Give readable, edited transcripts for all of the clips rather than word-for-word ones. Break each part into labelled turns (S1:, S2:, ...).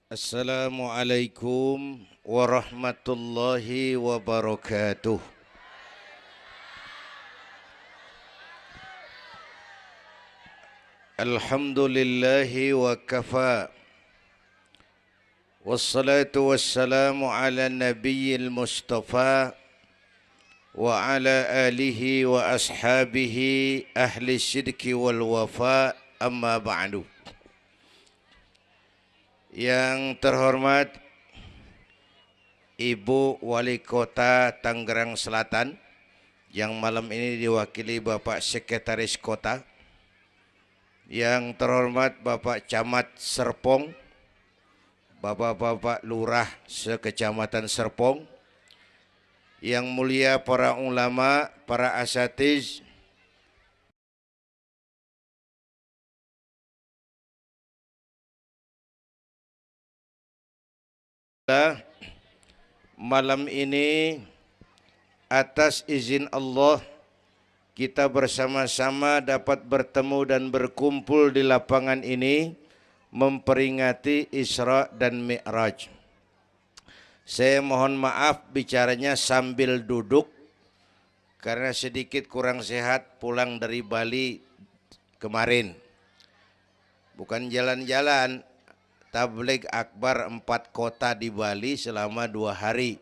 S1: Assalamualaikum warahmatullahi wabarakatuh. Alhamdulillahi wa kafa. Wassalatu wassalamu ala nabiyyil mustafa wa ala alihi wa ashabihi ahli syidki wal wafa, amma ba'du. Yang terhormat Ibu Wali Kota Tangerang Selatan, yang malam ini diwakili Bapak Sekretaris Kota. Yang terhormat Bapak Camat Serpong, Bapak-bapak Lurah sekecamatan Serpong, yang mulia para ulama, para asatiz, malam ini atas izin Allah kita bersama-sama dapat bertemu dan berkumpul di lapangan ini memperingati Isra dan Mi'raj. Saya mohon maaf bicaranya sambil duduk karena sedikit kurang sehat pulang dari Bali kemarin. Bukan jalan-jalan, tabligh akbar 4 kota di Bali selama 2 hari.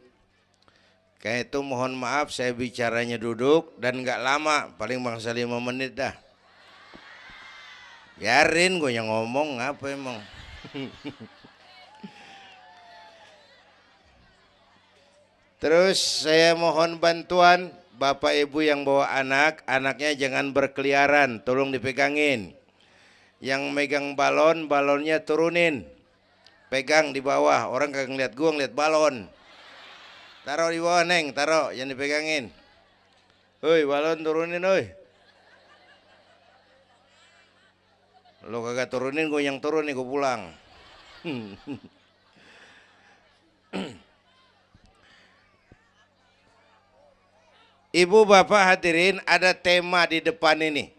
S1: Kayak itu mohon maaf saya bicaranya duduk dan gak lama, paling bangsa 5 menit dah. Biarin gue yang ngomong, apa emang. Terus saya mohon bantuan Bapak Ibu yang bawa anak, anaknya jangan berkeliaran, tolong dipegangin. Yang megang balon, balonnya turunin. Pegang di bawah, orang kagak ngeliat gua, ngeliat balon. Taruh di bawah neng, taruh, jangan dipegangin. Hoi, balon turunin, hoi. Lo kagak turunin, gue yang turun nih, gue pulang. Ibu bapak hadirin, ada tema di depan ini.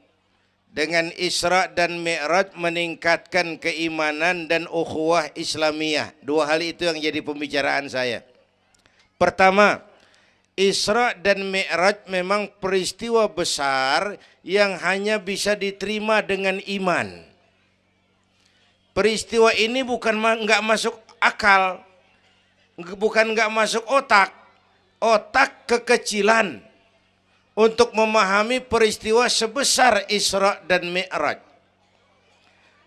S1: Dengan Isra dan Mi'raj meningkatkan keimanan dan ukhuwah Islamiyah. 2 hal itu yang jadi pembicaraan saya. Pertama, Isra dan Mi'raj memang peristiwa besar yang hanya bisa diterima dengan iman. Peristiwa ini bukan nggak masuk akal, bukan nggak masuk otak. Otak kekecilan untuk memahami peristiwa sebesar Isra dan Mi'raj.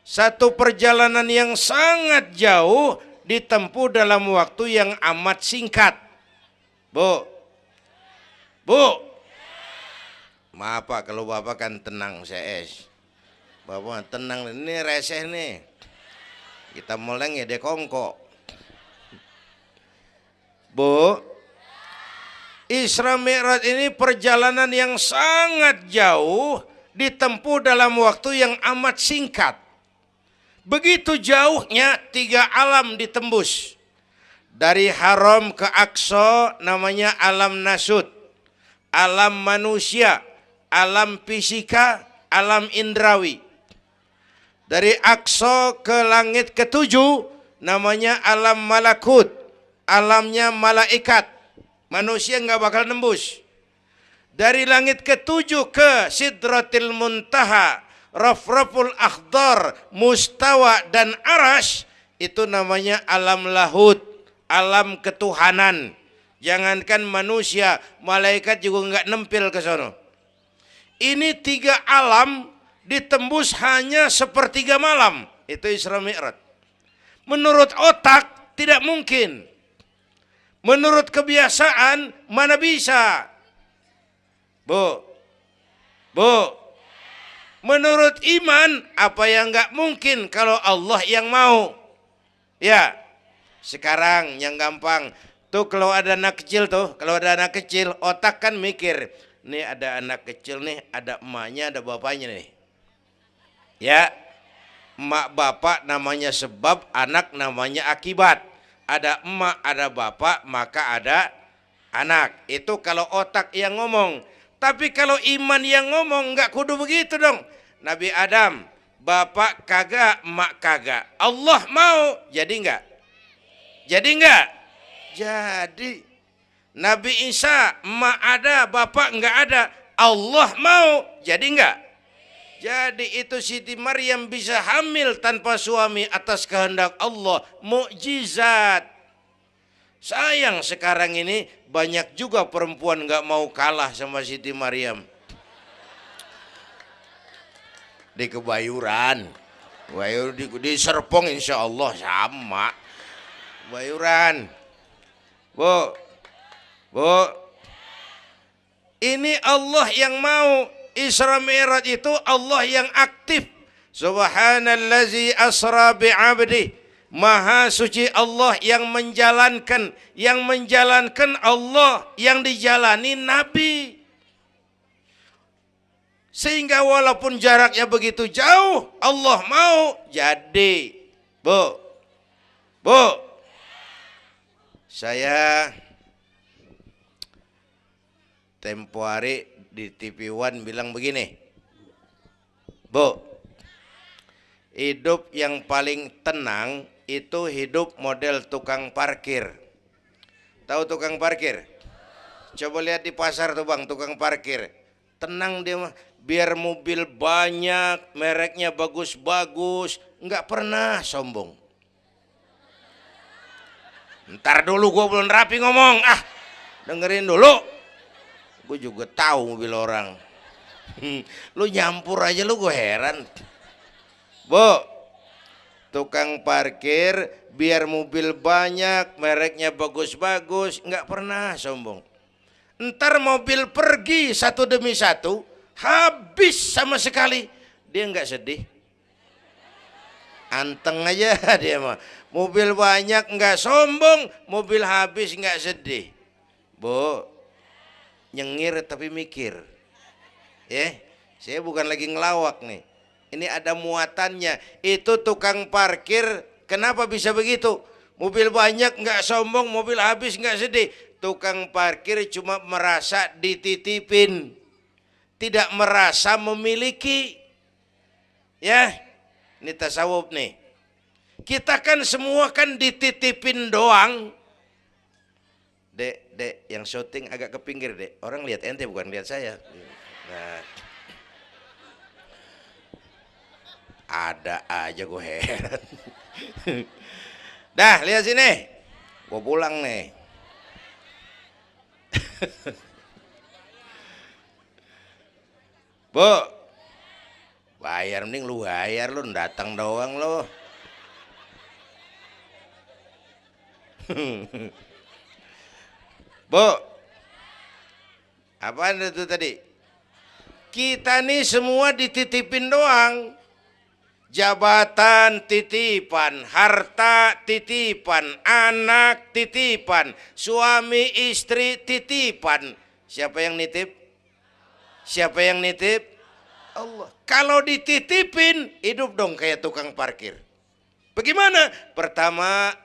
S1: Satu perjalanan yang sangat jauh ditempuh dalam waktu yang amat singkat. Bu, maaf Pak kalau Bapak kan tenang CS. Bapak tenang, ini reseh nih. Kita meleng ya dekongko. Bu, Isra Mi'raj ini perjalanan yang sangat jauh ditempuh dalam waktu yang amat singkat. Begitu jauhnya 3 alam ditembus. Dari haram ke Aqsa namanya alam nasut, alam manusia, alam fisika, alam indrawi. Dari Aqsa ke langit ke-7 namanya alam malakut, alamnya malaikat. Manusia nggak bakal nembus. Dari langit ke-7 ke Sidratil Muntaha, Rafraful Akhdar, Mustawa dan Arash, itu namanya alam lahut, alam ketuhanan. Jangankan manusia, malaikat juga nggak nempel ke sono. Ini 3 alam ditembus hanya sepertiga malam. Itu Isra Mi'raj. Menurut otak tidak mungkin. Menurut kebiasaan mana bisa? Bu, menurut iman apa yang nggak mungkin kalau Allah yang mau? Ya, sekarang yang gampang tuh kalau ada anak kecil otak kan mikir, nih ada anak kecil nih, ada emaknya, ada bapaknya nih. Ya, emak bapak namanya sebab, anak namanya akibat. Ada emak, ada bapak, maka ada anak. Itu kalau otak yang ngomong. Tapi kalau iman yang ngomong nggak kudu begitu dong. Nabi Adam, bapak kagak, emak kagak. Allah mau, jadi nggak? Jadi enggak? Jadi Nabi Isa emak ada, bapak enggak ada. Allah mau, jadi enggak? Jadi itu Siti Maryam bisa hamil tanpa suami atas kehendak Allah, mukjizat. Sayang sekarang ini banyak juga perempuan enggak mau kalah sama Siti Maryam. Di Kebayuran, di Serpong insya Allah sama. Kebayuran, Bu, ini Allah yang mau. Isra Mi'raj itu Allah yang aktif. Subhanallazi asra bi'abdi. Maha suci Allah yang menjalankan. Yang menjalankan Allah, yang dijalani Nabi. Sehingga walaupun jaraknya begitu jauh, Allah mau jadi. Bu, saya tempo hari di TV One bilang begini, Bu, hidup yang paling tenang itu hidup model tukang parkir. Tahu tukang parkir? Coba lihat di pasar tuh bang, tukang parkir. Tenang dia mah, biar mobil banyak, mereknya bagus-bagus, nggak pernah sombong. Ntar dulu gue belum rapi ngomong, dengerin dulu. Gue juga tahu mobil orang. Lu nyampur aja lu, gue heran. Bu, tukang parkir biar mobil banyak, mereknya bagus-bagus, nggak pernah sombong. Ntar mobil pergi satu demi satu, habis sama sekali, dia nggak sedih. Anteng aja dia mah. Mobil banyak nggak sombong, mobil habis nggak sedih. Bu, nyengir tapi mikir. Saya bukan lagi ngelawak nih. Ini ada muatannya. Itu tukang parkir kenapa bisa begitu? Mobil banyak nggak sombong, mobil habis nggak sedih. Tukang parkir cuma merasa dititipin, tidak merasa memiliki. Ya, ini tasawuf nih. Kita kan semua kan dititipin doang. Dek, yang syuting agak ke pinggir, Dek. Orang lihat ente bukan lihat saya. Nah, ada aja gue heran. Dah, lihat sini. Gue pulang nih. Bu, bayar, mending lu bayar, lu datang doang lu. Bu, apaan itu tadi? Kita nih semua dititipin doang. Jabatan titipan, harta titipan, anak titipan, suami istri titipan. Siapa yang nitip? Siapa yang nitip? Allah. Kalau dititipin, hidup dong kayak tukang parkir. Bagaimana? Pertama,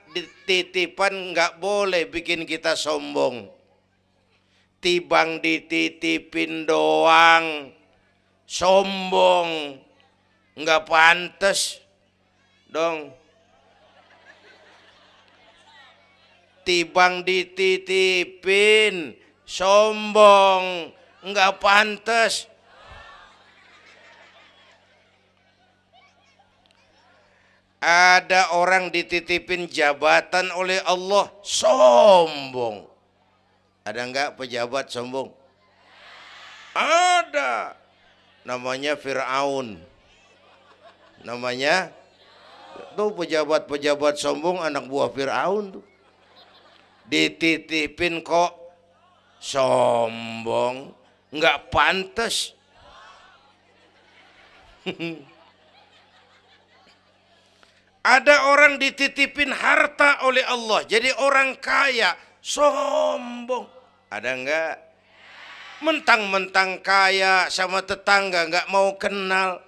S1: titipan nggak boleh bikin kita sombong. Tibang dititipin doang, sombong, nggak pantas dong. Tibang dititipin, sombong, nggak pantas. Ada orang dititipin jabatan oleh Allah, sombong. Ada enggak pejabat sombong? Ada. Namanya Fir'aun. Namanya tuh pejabat-pejabat sombong, anak buah Fir'aun tuh. Dititipin kok sombong, enggak pantas. Ada orang dititipin harta oleh Allah, jadi orang kaya, sombong. Ada enggak? Mentang-mentang kaya sama tetangga enggak mau kenal.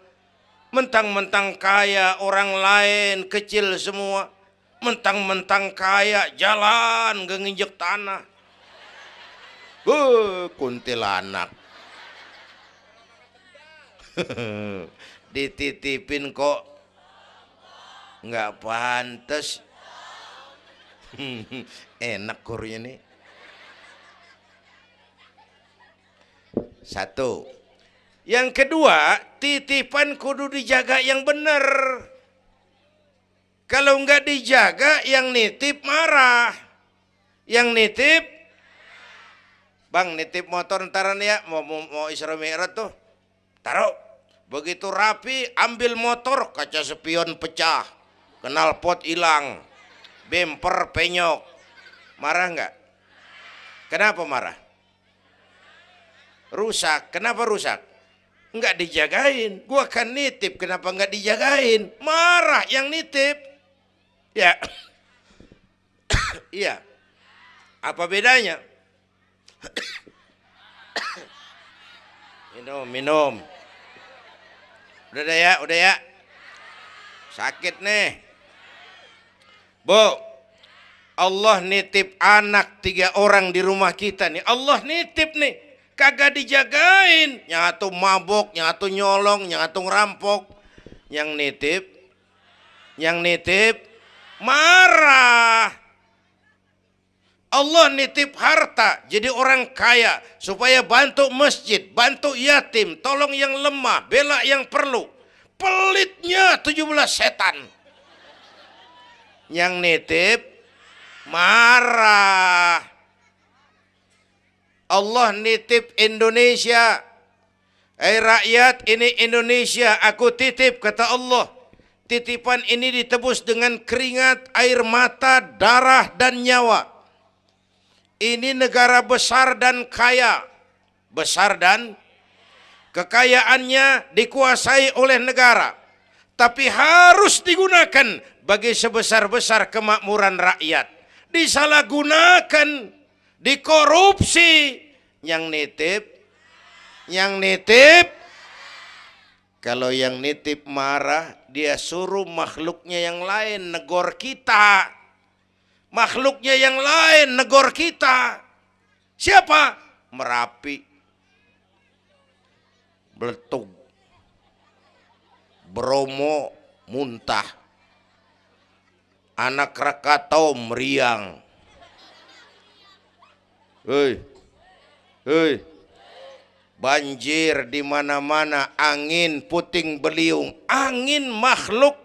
S1: Mentang-mentang kaya orang lain kecil semua. Mentang-mentang kaya jalan gak nginjek tanah. Kuntilanak. Dititipin kok nggak pantas. Enak kurnya nih. Satu. Yang kedua, titipan kudu dijaga yang benar. Kalau nggak dijaga, yang nitip marah. Yang nitip, bang nitip motor ntaran ya, mau Isra Mi'raj tuh, taruh. Begitu rapi, ambil motor, kaca spion pecah, knalpot hilang, bemper penyok. Marah nggak? Kenapa marah? Rusak. Kenapa rusak? Nggak dijagain. Gua kan nitip, kenapa nggak dijagain? Marah yang nitip. Ya, iya. Apa bedanya? Minum. Udah ya. Sakit nih. Bu, Allah nitip anak 3 orang di rumah kita nih. Allah nitip nih. Kagak dijagain. Nyatu mabok, nyatu nyolong, nyatu ngerampok. Yang nitip marah. Allah nitip harta jadi orang kaya supaya bantu masjid, bantu yatim, tolong yang lemah, bela yang perlu. Pelitnya 17 setan. Yang nitip marah. Allah nitip Indonesia. Rakyat, ini Indonesia aku titip, kata Allah. Titipan ini ditebus dengan keringat, air mata, darah dan nyawa. Ini negara besar dan kaya. Besar dan kekayaannya dikuasai oleh negara. Tapi harus digunakan bagi sebesar-besar kemakmuran rakyat. Disalahgunakan, dikorupsi. Yang nitip, kalau yang nitip marah, dia suruh makhluknya yang lain negor kita. Makhluknya yang lain negor kita. Siapa? Merapi, Beletung, Bromo muntah, Anak Krakatau meriang. Hei, banjir di mana-mana, angin puting beliung, angin makhluk,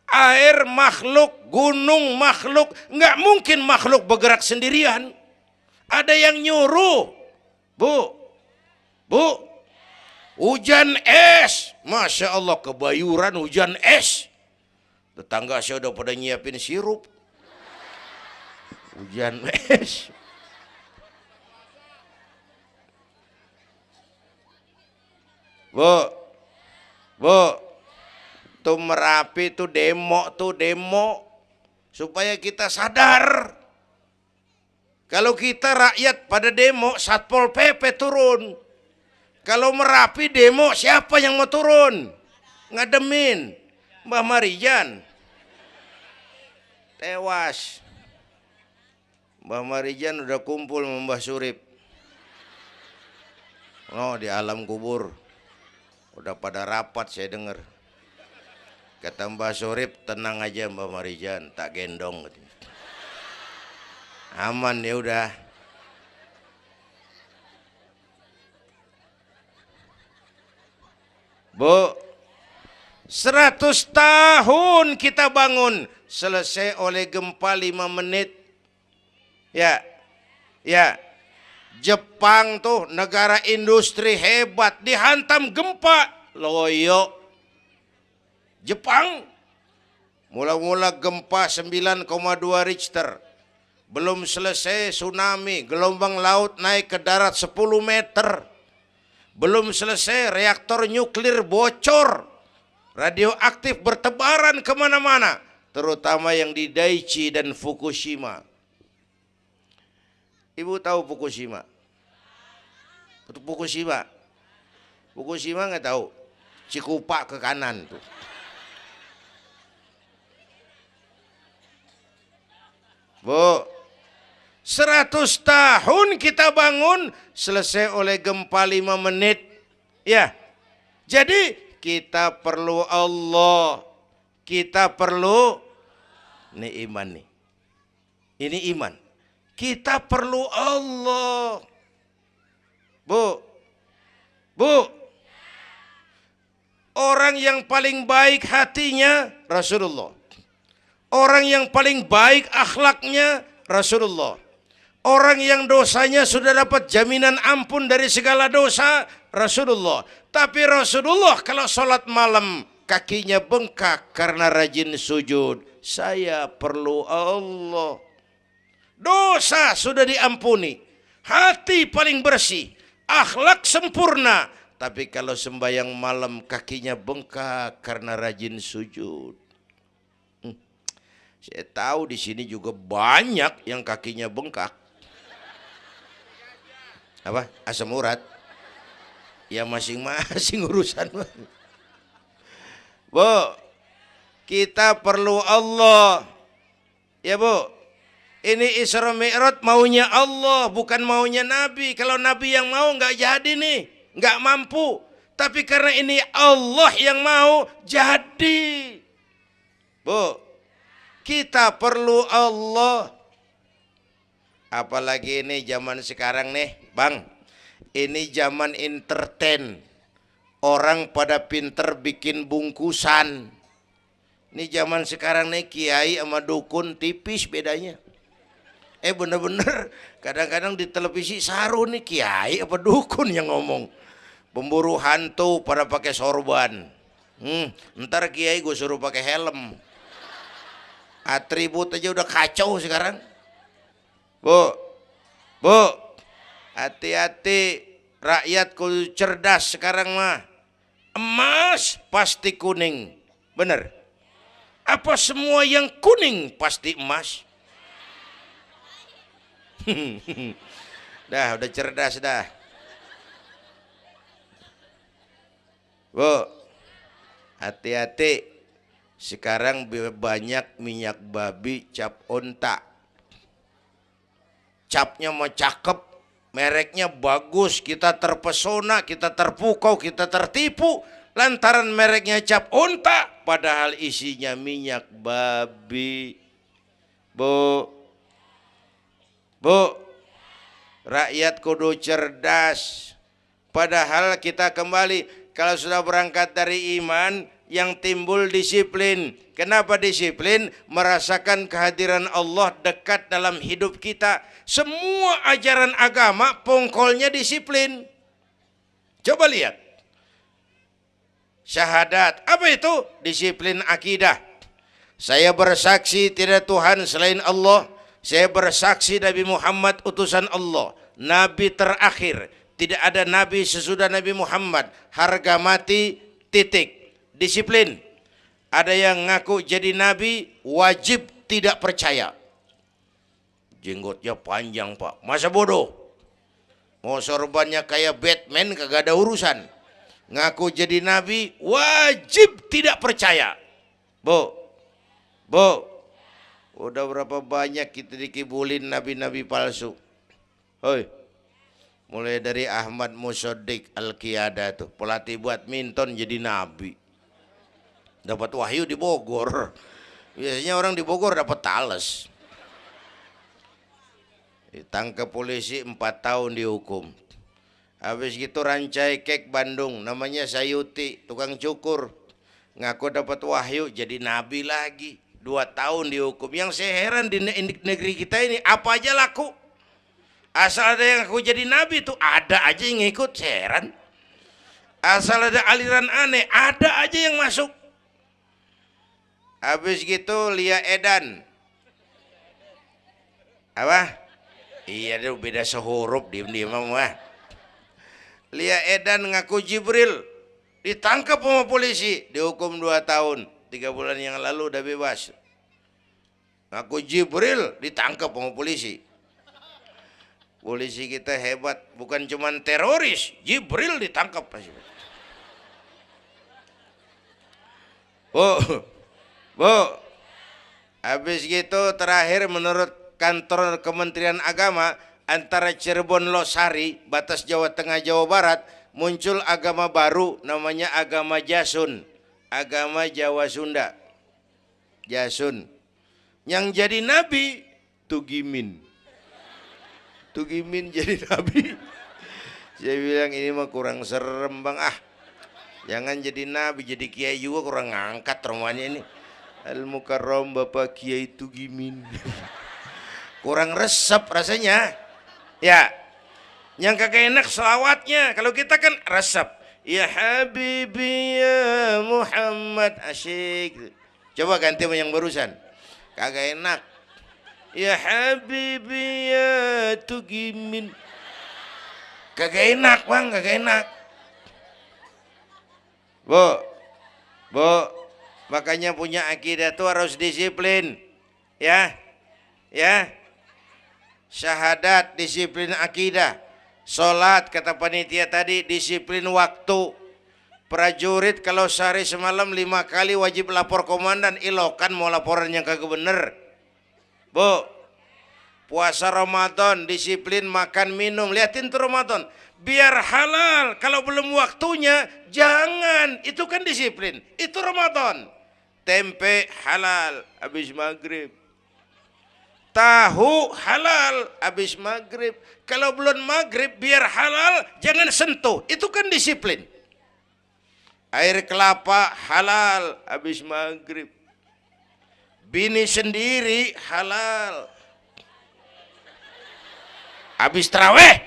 S1: air makhluk, gunung makhluk. Nggak mungkin makhluk bergerak sendirian. Ada yang nyuruh. Bu, hujan es. Masya Allah, Kebayuran hujan es. Tetangga saya udah pada nyiapin sirup. Hujan es. Bu, tuh Merapi tuh demo supaya kita sadar. Kalau kita rakyat pada demo, Satpol PP turun. Kalau Merapi demo, siapa yang mau turun? Ngademin. Mbah Marijan tewas. Mbah Marijan udah kumpul sama Mbah Surip. Oh, di alam kubur. Udah pada rapat saya dengar. Kata Mbah Surip, tenang aja Mbah Marijan, tak gendong. Aman ya udah. Bu, 100 tahun kita bangun, selesai oleh gempa 5 menit. Ya. Jepang tuh negara industri hebat, dihantam gempa, loyo. Jepang mula-mula gempa 9,2 Richter. Belum selesai tsunami, gelombang laut naik ke darat 10 meter. Belum selesai reaktor nuklir bocor. Radioaktif bertebaran kemana-mana. Terutama yang di Daiichi dan Fukushima. Ibu tahu Fukushima? Fukushima nggak tahu. Cikupa ke kanan tuh. Bu, 100 tahun kita bangun, selesai oleh gempa 5 menit. Ya, jadi kita perlu Allah. Kita perlu nih iman nih. Ini iman. Kita perlu Allah. Bu, bu, orang yang paling baik hatinya Rasulullah. Orang yang paling baik akhlaknya Rasulullah. Orang yang dosanya sudah dapat jaminan ampun dari segala dosa Rasulullah. Tapi Rasulullah kalau sholat malam kakinya bengkak karena rajin sujud. Saya perlu Allah. Dosa sudah diampuni. Hati paling bersih. Akhlak sempurna. Tapi kalau sembahyang malam kakinya bengkak karena rajin sujud. Saya tahu di sini juga banyak yang kakinya bengkak. Apa? Asam urat. Ya masing-masing urusan. Bu, kita perlu Allah. Ya bu, ini Isra Mi'raj maunya Allah, bukan maunya Nabi. Kalau Nabi yang mau nggak jadi nih, nggak mampu. Tapi karena ini Allah yang mau, jadi. Bu, kita perlu Allah. Apalagi ini zaman sekarang nih, Bang. Ini zaman entertain. Orang pada pinter bikin bungkusan. Ini zaman sekarang nih kiai sama dukun tipis bedanya. Bener-bener kadang-kadang di televisi saru nih kiai apa dukun yang ngomong. Pemburu hantu pada pakai sorban. Ntar kiai gue suruh pakai helm. Atribut aja udah kacau sekarang. Bu, hati-hati, rakyat kudu cerdas sekarang mah. Emas pasti kuning, bener? Apa semua yang kuning pasti emas? Udah cerdas dah. Bu, hati-hati. Sekarang banyak minyak babi cap onta. Capnya mau cakep, mereknya bagus, kita terpesona, kita terpukau, kita tertipu. Lantaran mereknya cap onta, padahal isinya minyak babi. Bu, rakyat kudu cerdas. Padahal kita kembali, kalau sudah berangkat dari iman, yang timbul disiplin. Kenapa disiplin? Merasakan kehadiran Allah dekat dalam hidup kita. Semua ajaran agama pongkolnya disiplin. Coba lihat. Syahadat, apa itu? Disiplin akidah. Saya bersaksi tidak Tuhan selain Allah. Saya bersaksi Nabi Muhammad utusan Allah, Nabi terakhir. Tidak ada Nabi sesudah Nabi Muhammad. Harga mati, titik. Disiplin. Ada yang ngaku jadi Nabi, wajib tidak percaya. Jenggotnya panjang pak, masa bodoh. Mau sorbannya kayak Batman kagak ada urusan. Ngaku jadi Nabi, wajib tidak percaya. Bu, udah berapa banyak kita dikibulin nabi-nabi palsu. Hoi, mulai dari Ahmad Musaddiq Al-Qiyada tuh, pelatih badminton jadi nabi. Dapat wahyu di Bogor. Biasanya orang di Bogor dapat tales. Ditangkap polisi 4 tahun dihukum. Habis gitu Rancai Kek Bandung, namanya Sayuti, tukang cukur. Ngaku dapat wahyu jadi nabi lagi. 2 tahun dihukum. Yang saya heran di negeri kita ini apa aja laku. Asal ada yang ngaku jadi nabi tuh ada aja yang ngikut, saya heran. Asal ada aliran aneh, ada aja yang masuk. Habis gitu Lia Edan. Apa? Iya deh beda sehuruf diem-diem mah. Lia Edan ngaku Jibril. Ditangkap sama polisi. Dihukum 2 tahun. 3 bulan yang lalu udah bebas. Ngaku Jibril ditangkap sama polisi. Polisi kita hebat. Bukan cuman teroris. Jibril ditangkap. Bu, habis gitu terakhir menurut kantor Kementerian Agama antara Cirebon Losari, batas Jawa Tengah Jawa Barat, muncul agama baru namanya agama Jasun, agama Jawa Sunda. Jasun. Yang jadi nabi Tugimin. Tugimin jadi nabi. Saya bilang ini mah kurang serem bang, jangan jadi nabi, jadi kiai juga kurang ngangkat rumahnya ini. Al-Mukarram Bapak Kiai Tugimin. Kurang resep rasanya. Ya, yang kagak enak selawatnya. Kalau kita kan resep. Ya Habibi ya Muhammad, asyik. Coba ganti yang barusan. Kagak enak. Ya Habibi ya Tugimin. Kagak enak bang, kagak enak. Bu, makanya punya akidah tuh harus disiplin, ya, syahadat disiplin akidah, sholat kata panitia tadi disiplin waktu, prajurit kalau sehari semalam 5 kali wajib lapor komandan, ilokan mau laporan yang kagak bener. Bu, puasa Ramadan disiplin makan minum, liatin tuh Ramadan biar halal, kalau belum waktunya jangan, itu kan disiplin, itu Ramadan. Tempe halal habis maghrib, tahu halal habis maghrib, kalau belum maghrib biar halal jangan sentuh, itu kan disiplin. Air kelapa halal habis maghrib, bini sendiri halal habis taraweh,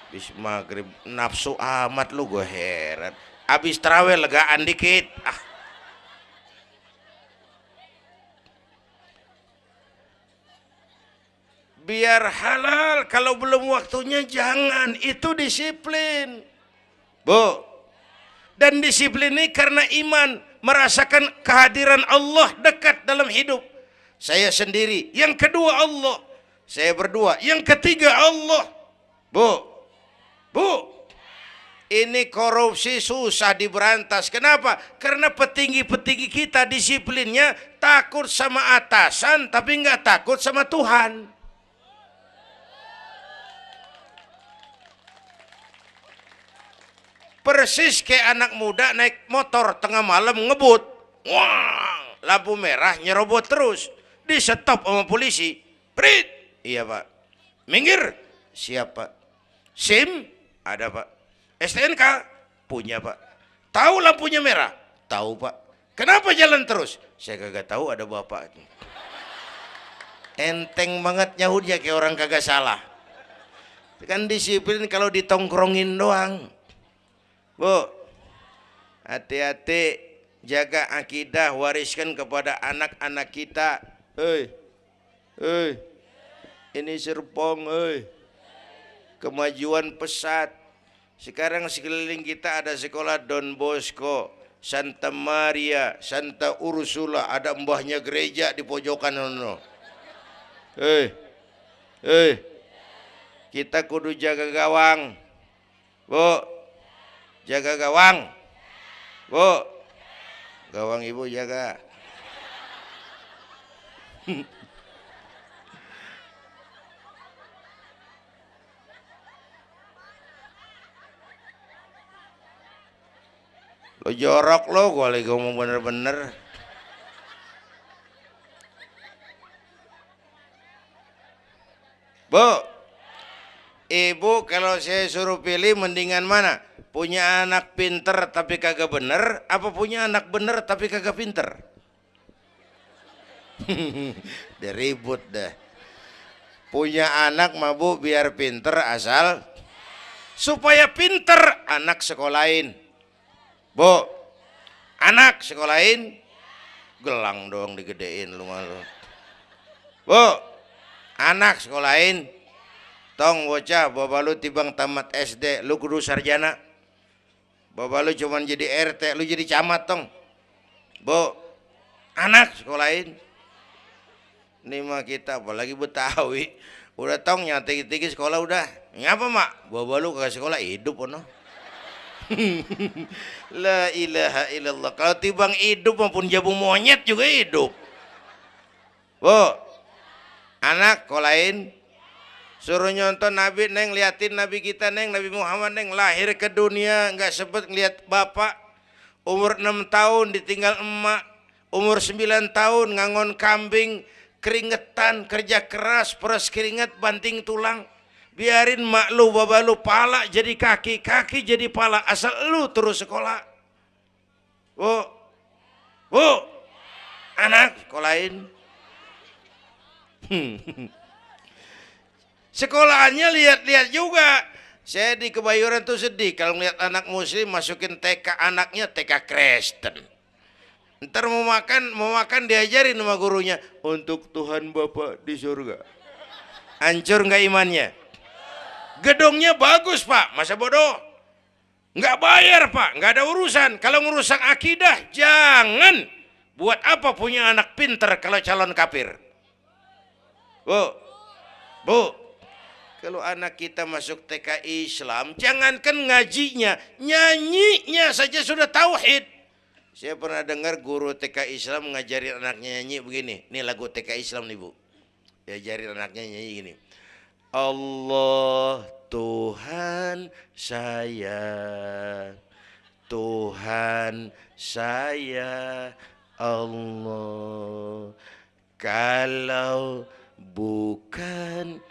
S1: habis maghrib nafsu amat lu, gue heran. Habis taraweh legaan dikit, biar halal, kalau belum waktunya jangan, itu disiplin. Bu, dan disiplin ini karena iman, merasakan kehadiran Allah dekat dalam hidup. Saya sendiri, yang kedua Allah, saya berdua, yang ketiga Allah. Bu, ini korupsi susah diberantas. Kenapa? Karena petinggi-petinggi kita disiplinnya takut sama atasan, tapi nggak takut sama Tuhan. Persis kayak anak muda naik motor tengah malam ngebut, wah, lampu merah nyerobot terus, di stop sama polisi. Prit, iya pak. Minggir, siap pak. SIM ada pak. STNK punya pak. Tahu lampunya merah? Tahu pak. Kenapa jalan terus? Saya kagak tahu, ada bapak. Enteng banget nyahutnya kayak orang kagak salah. Kan disiplin kalau ditongkrongin doang. Bu, hati-hati, jaga akidah, wariskan kepada anak-anak kita. Hei, ini Serpong, kemajuan pesat. Sekarang sekeliling kita ada sekolah Don Bosco, Santa Maria, Santa Ursula, ada mbahnya gereja di pojokan ono. Kita kudu jaga gawang. Bu, jaga gawang. Bu, gawang ibu jaga. Lo jorok lo, gue lagi ngomong bener-bener. Bu, ibu kalau saya suruh pilih mendingan mana? Punya anak pinter tapi kagak bener, apa punya anak bener tapi kagak pinter? Dia ribut dah. Punya anak mah bu biar pinter, asal supaya pinter anak sekolahin. Bu, anak sekolahin, gelang doang digedein lu malu. Bu, anak sekolahin, tong bocah, bapak lu tibang tamat SD, lu kudu sarjana. Bapak lu cuman jadi RT, lu jadi camat tong. Bu, anak sekolahin. Ini mah kita apalagi Betawi, udah tong nyati-tiki sekolah udah. Ngapa mak? Bapak lu ke sekolah hidup ono. La ilaha illallah. Kalau tibang hidup maupun jabung monyet juga hidup. Bu, anak sekolahin, suruh nyonton Nabi neng, liatin Nabi kita neng, Nabi Muhammad neng, lahir ke dunia nggak sempet ngeliat bapak, umur 6 tahun ditinggal emak, umur 9 tahun ngangon kambing, keringetan, kerja keras, peras keringat, banting tulang. Biarin mak lu, baba lu, pala jadi kaki, kaki jadi pala, asal lu terus sekolah. Bu, anak sekolahin. Sekolahannya lihat-lihat juga. Saya di Kebayoran tuh sedih kalau ngeliat anak muslim masukin TK, anaknya TK Kristen. Ntar mau makan diajarin sama gurunya, untuk Tuhan Bapa di surga. Hancur nggak imannya? Gedungnya bagus pak, masa bodoh? Nggak bayar pak, nggak ada urusan. Kalau ngerusak akidah, jangan. Buat apa punya anak pinter kalau calon kafir? Bu, kalau anak kita masuk TK Islam, jangankan ngajinya, nyanyinya saja sudah tauhid. Saya pernah dengar guru TK Islam ngajarin anaknya nyanyi begini. Ini lagu TK Islam nih bu. Diajarin anaknya nyanyi gini. Allah Tuhan saya, Tuhan saya Allah. Kalau bukan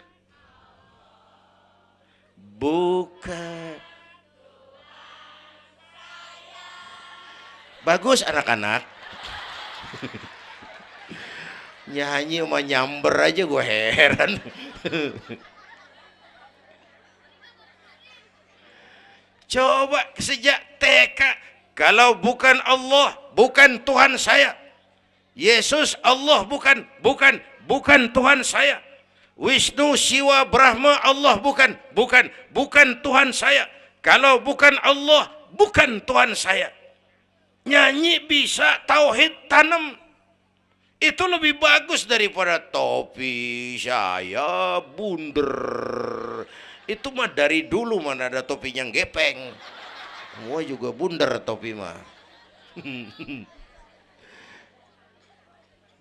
S1: bagus anak-anak. Nyanyi sama nyamber aja gue heran. Coba sejak TK, kalau bukan Allah, bukan Tuhan saya. Yesus Allah bukan Tuhan saya. Wisnu, Siwa, Brahma, Allah bukan Tuhan saya. Kalau bukan Allah, bukan Tuhan saya. Nyanyi bisa, tauhid tanam. Itu lebih bagus daripada topi saya bunder. Itu mah dari dulu mana ada topinya gepeng. Semua juga bundar topi mah.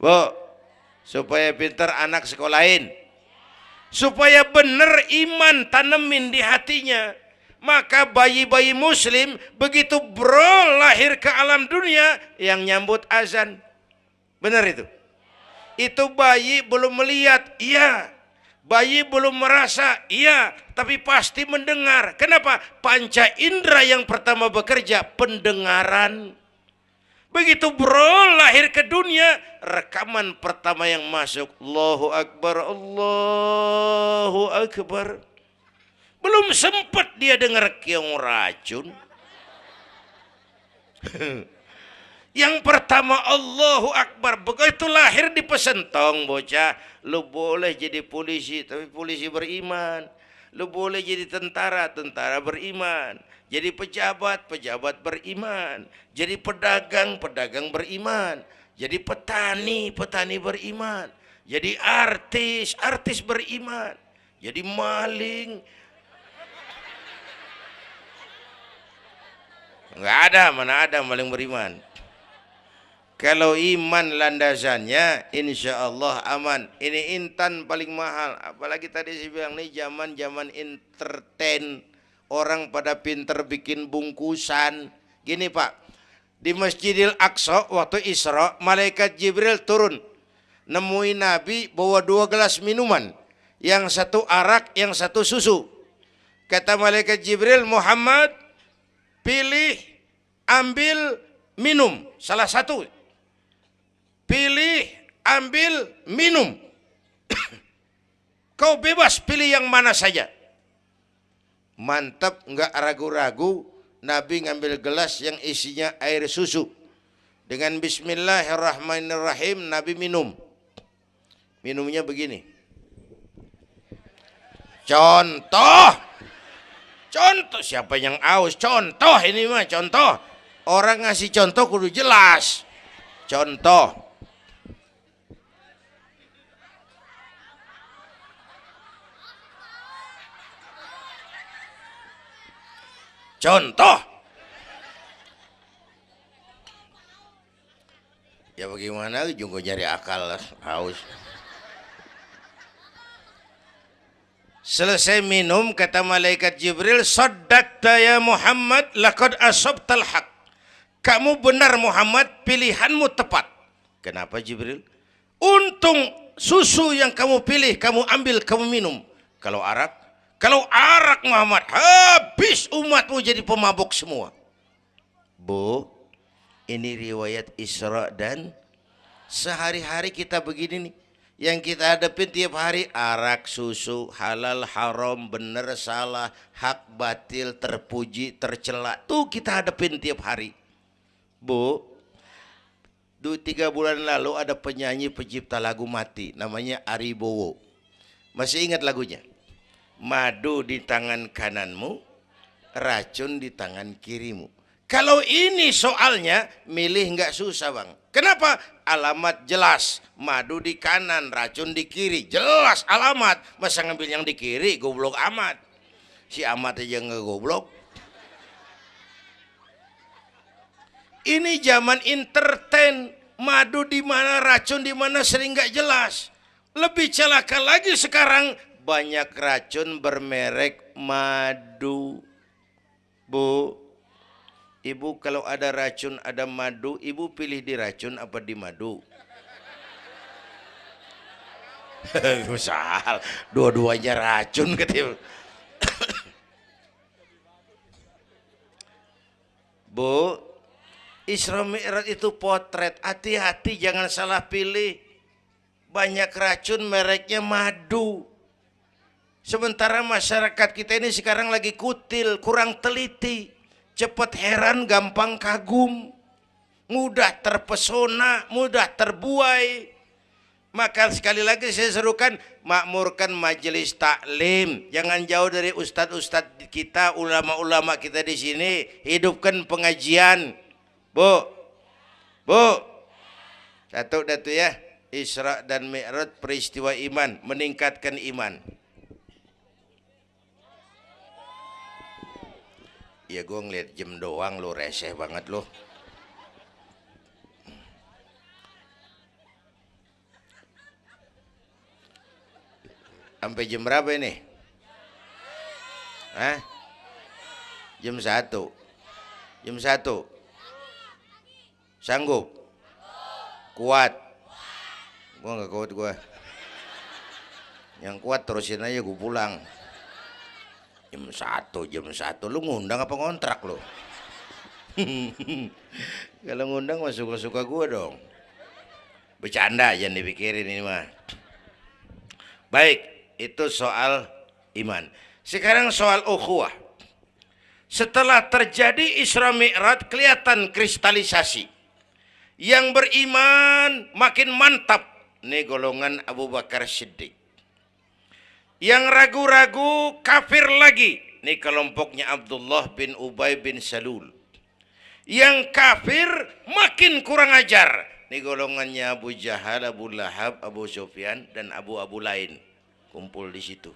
S1: Bu, supaya pintar anak sekolahin. Supaya benar iman tanemin di hatinya. Maka bayi-bayi muslim begitu lahir ke alam dunia yang nyambut azan. Benar itu? Itu bayi belum melihat, iya. Bayi belum merasa, iya, tapi pasti mendengar. Kenapa? Panca indera yang pertama bekerja, pendengaran. Begitu lahir ke dunia, rekaman pertama yang masuk, Allahu Akbar, Allahu Akbar. Belum sempat dia dengar keong racun. Yang pertama Allahu Akbar. Begitu lahir di pesentong bocah, lu boleh jadi polisi, tapi polisi beriman. Lu boleh jadi tentara, tentara beriman. Jadi pejabat, pejabat beriman. Jadi pedagang, pedagang beriman. Jadi petani, petani beriman. Jadi artis, artis beriman. Jadi maling. Enggak ada, mana ada maling beriman. Kalau iman landasannya, insya Allah aman. Ini intan paling mahal. Apalagi tadi saya bilang nih zaman entertain. Orang pada pinter bikin bungkusan. Gini Pak, di Masjidil Aqsa waktu Isra, malaikat Jibril turun. Nemuin Nabi bawa 2 gelas minuman. Yang satu arak, yang satu susu. Kata malaikat Jibril, Muhammad, pilih, ambil, minum. Salah satu. Pilih, ambil, minum. Kau bebas pilih yang mana saja. Mantap, enggak ragu-ragu. Nabi ngambil gelas yang isinya air susu. Dengan bismillahirrahmanirrahim, Nabi minum. Minumnya begini. Contoh. Contoh, siapa yang aus? Contoh ini mah, contoh. Orang ngasih contoh kudu jelas. Contoh. Contoh. Ya bagaimana juga nyari akal haus. Selesai minum kata malaikat Jibril, saddaqta ya Muhammad laqad asabtal haq. Kamu benar Muhammad, pilihanmu tepat. Kenapa Jibril? Untung susu yang kamu pilih, kamu ambil, kamu minum. Kalau arak Muhammad, habis umatmu jadi pemabuk semua. Bu, ini riwayat Isra dan sehari-hari kita begini nih. Yang kita hadapin tiap hari arak, susu, halal, haram, benar, salah, hak, batil, terpuji, tercela. Tuh kita hadapin tiap hari. Bu, 3 bulan lalu ada penyanyi pencipta lagu mati. Namanya Ari Bowo. Masih ingat lagunya? Madu di tangan kananmu, racun di tangan kirimu. Kalau ini soalnya milih nggak susah bang. Kenapa? Alamat jelas. Madu di kanan, racun di kiri. Jelas alamat. Masa ngambil yang di kiri, goblok amat. Si amat aja nggak goblok. Ini zaman entertain. Madu di mana, racun di mana sering nggak jelas. Lebih celaka lagi sekarang banyak racun bermerek madu. Bu, ibu kalau ada racun, ada madu, ibu pilih di racun apa di madu? Misal, dua-duanya racun gitu. Bu, Isra Mi'raj itu potret. Hati-hati jangan salah pilih. Banyak racun mereknya madu. Sementara masyarakat kita ini sekarang lagi kutil, kurang teliti. Cepat heran, gampang kagum, mudah terpesona, mudah terbuai. Maka sekali lagi saya serukan, makmurkan majelis taklim. Jangan jauh dari ustadz-ustadz kita, ulama-ulama kita di sini. Hidupkan pengajian. Bu, satu datu ya. Isra dan Mi'raj peristiwa iman, meningkatkan iman. Ya gue ngeliat jam doang lo, reseh banget lo. Sampai jam berapa ini? Hah? Jam 1. Jam 1. Sanggup? Kuat? Gue gak kuat gue. Yang kuat terusin aja gue pulang. Jam 1. Lu ngundang apa ngontrak lu? Kalau ngundang mah suka-suka gue dong. Bercanda, jangan dipikirin ini mah. Baik, itu soal iman. Sekarang soal ukhuwah. Setelah terjadi Isra Mi'raj, kelihatan kristalisasi. Yang beriman makin mantap. Ini golongan Abu Bakar Siddiq. Yang ragu-ragu kafir lagi. Ini kelompoknya Abdullah bin Ubay bin Salul. Yang kafir makin kurang ajar. Ini golongannya Abu Jahal, Abu Lahab, Abu Sufyan, dan Abu lain. Kumpul di situ.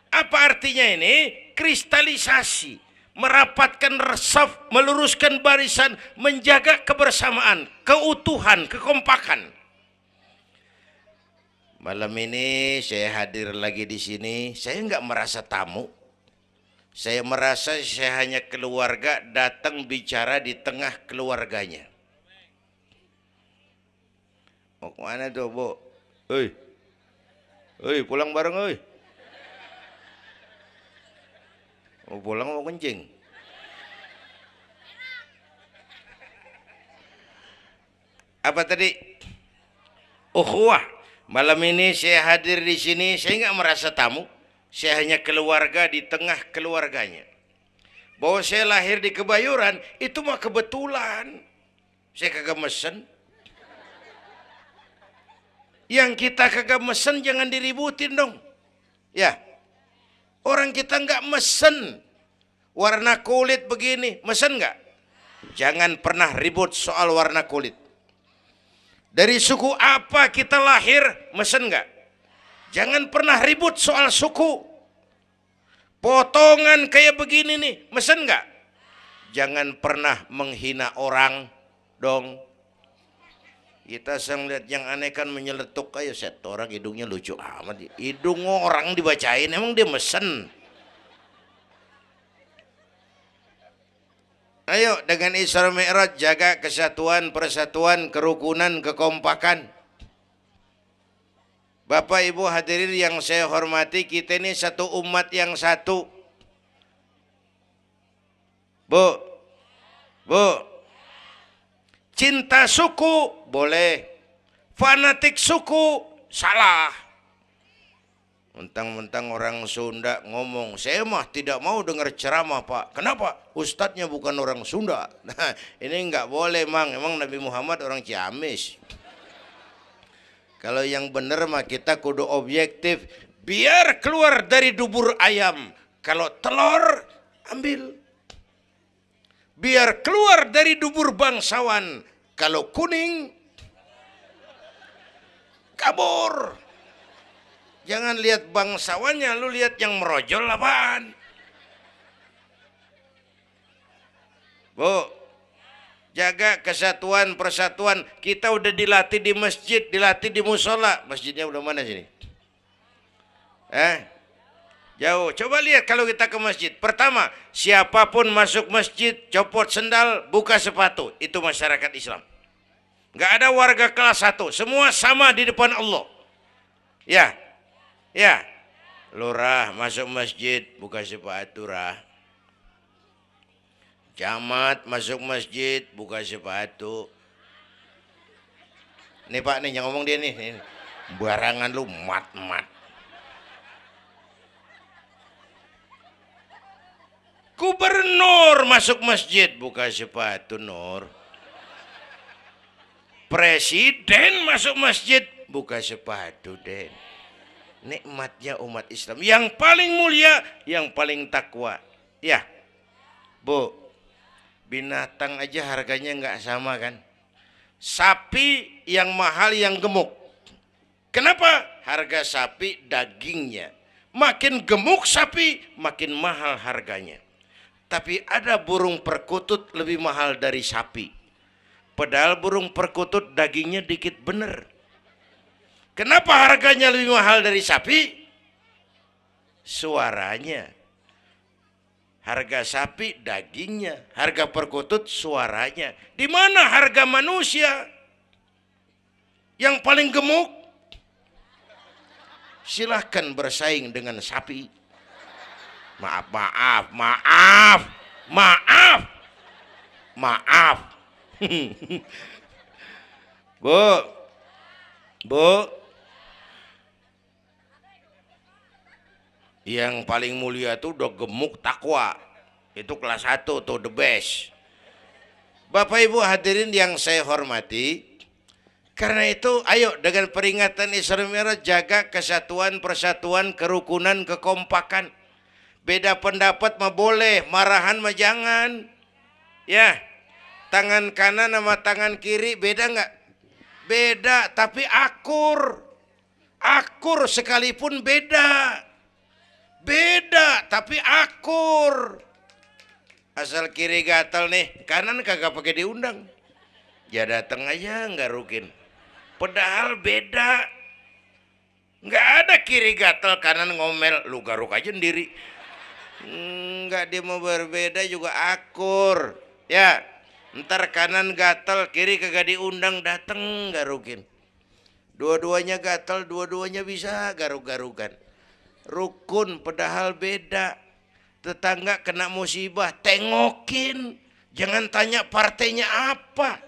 S1: Apa artinya ini? Kristalisasi. Merapatkan resaf, meluruskan barisan, menjaga kebersamaan, keutuhan, kekompakan. Malam ini saya hadir lagi di sini. Saya nggak merasa tamu. Saya merasa saya hanya keluarga datang bicara di tengah keluarganya. Mau kemana tuh, Bu? Pulang bareng, oi. Mau pulang mau kencing. Apa tadi? Ukhuwah. Malam ini saya hadir di sini, saya nggak merasa tamu. Saya hanya keluarga di tengah keluarganya. Bahwa saya lahir di Kebayoran itu mah kebetulan. Saya kagak mesen. Yang kita kagak mesen jangan diributin dong. Ya. Orang kita nggak mesen. Warna kulit begini, mesen nggak? Jangan pernah ribut soal warna kulit. Dari suku apa kita lahir, mesen nggak? Jangan pernah ribut soal suku. Potongan kayak begini nih, mesen nggak? Jangan pernah menghina orang dong. Kita sang lihat yang aneh kan menyeletuk kayak set orang hidungnya lucu amat. Hidung orang dibacain, emang dia mesen. Ayo dengan Isra Mi'raj jaga kesatuan, persatuan, kerukunan, kekompakan. Bapak Ibu hadirin yang saya hormati, kita ini satu umat yang satu. Bu, cinta suku boleh, fanatik suku salah. Mentang-mentang orang Sunda ngomong, saya mah tidak mau dengar ceramah Pak. Kenapa? Ustadznya bukan orang Sunda. Nah, ini nggak boleh Mang. Emang Nabi Muhammad orang Ciamis. Kalau yang benar mah kita kudu objektif. Biar keluar dari dubur ayam. Kalau telur, ambil. Biar keluar dari dubur bangsawan. Kalau kuning, kabur. Jangan lihat bangsawannya, lu lihat yang merojol apaan. Bu, jaga kesatuan, persatuan. Kita udah dilatih di masjid, dilatih di musola. Masjidnya udah mana sini? Jauh. Coba lihat kalau kita ke masjid. Pertama, siapapun masuk masjid, copot sendal, buka sepatu. Itu masyarakat Islam. Nggak ada warga kelas 1. Semua sama di depan Allah. Ya, lurah masuk masjid, buka sepatu rah. Camat masuk masjid, buka sepatu. Nih Pak nih yang ngomong dia nih. Barangan lu mat. Gubernur masuk masjid, buka sepatu Nur. Presiden masuk masjid, buka sepatu Den. Nikmatnya umat Islam yang paling mulia, yang paling takwa. Ya, Bu, binatang aja harganya nggak sama kan? Sapi yang mahal yang gemuk. Kenapa? Harga sapi dagingnya. Makin gemuk sapi, makin mahal harganya. Tapi ada burung perkutut lebih mahal dari sapi. Padahal burung perkutut dagingnya dikit bener. Kenapa harganya lebih mahal dari sapi? Suaranya. Harga sapi dagingnya, harga perkutut suaranya. Di mana harga manusia yang paling gemuk? Silahkan bersaing dengan sapi. Maaf. Bu, yang paling mulia tuh udah gemuk takwa. Itu kelas 1 tuh the best. Bapak Ibu hadirin yang saya hormati, karena itu ayo dengan peringatan Isra Mi'raj jaga kesatuan, persatuan, kerukunan, kekompakan. Beda pendapat mah boleh, marahan mah jangan. Ya, tangan kanan sama tangan kiri beda nggak? Beda, tapi akur. Akur sekalipun beda. Beda, tapi akur. Asal kiri gatal nih, kanan kagak pakai diundang. Ya datang aja nggak rukin. Padahal beda. Nggak ada kiri gatal, kanan ngomel. Lu garuk aja sendiri. Nggak, dia mau berbeda juga akur. Ya, ntar kanan gatal, kiri kagak diundang, dateng garukin. Dua-duanya gatal, dua-duanya bisa garuk-garukan. Rukun padahal beda. Tetangga kena musibah, tengokin. Jangan tanya partainya apa.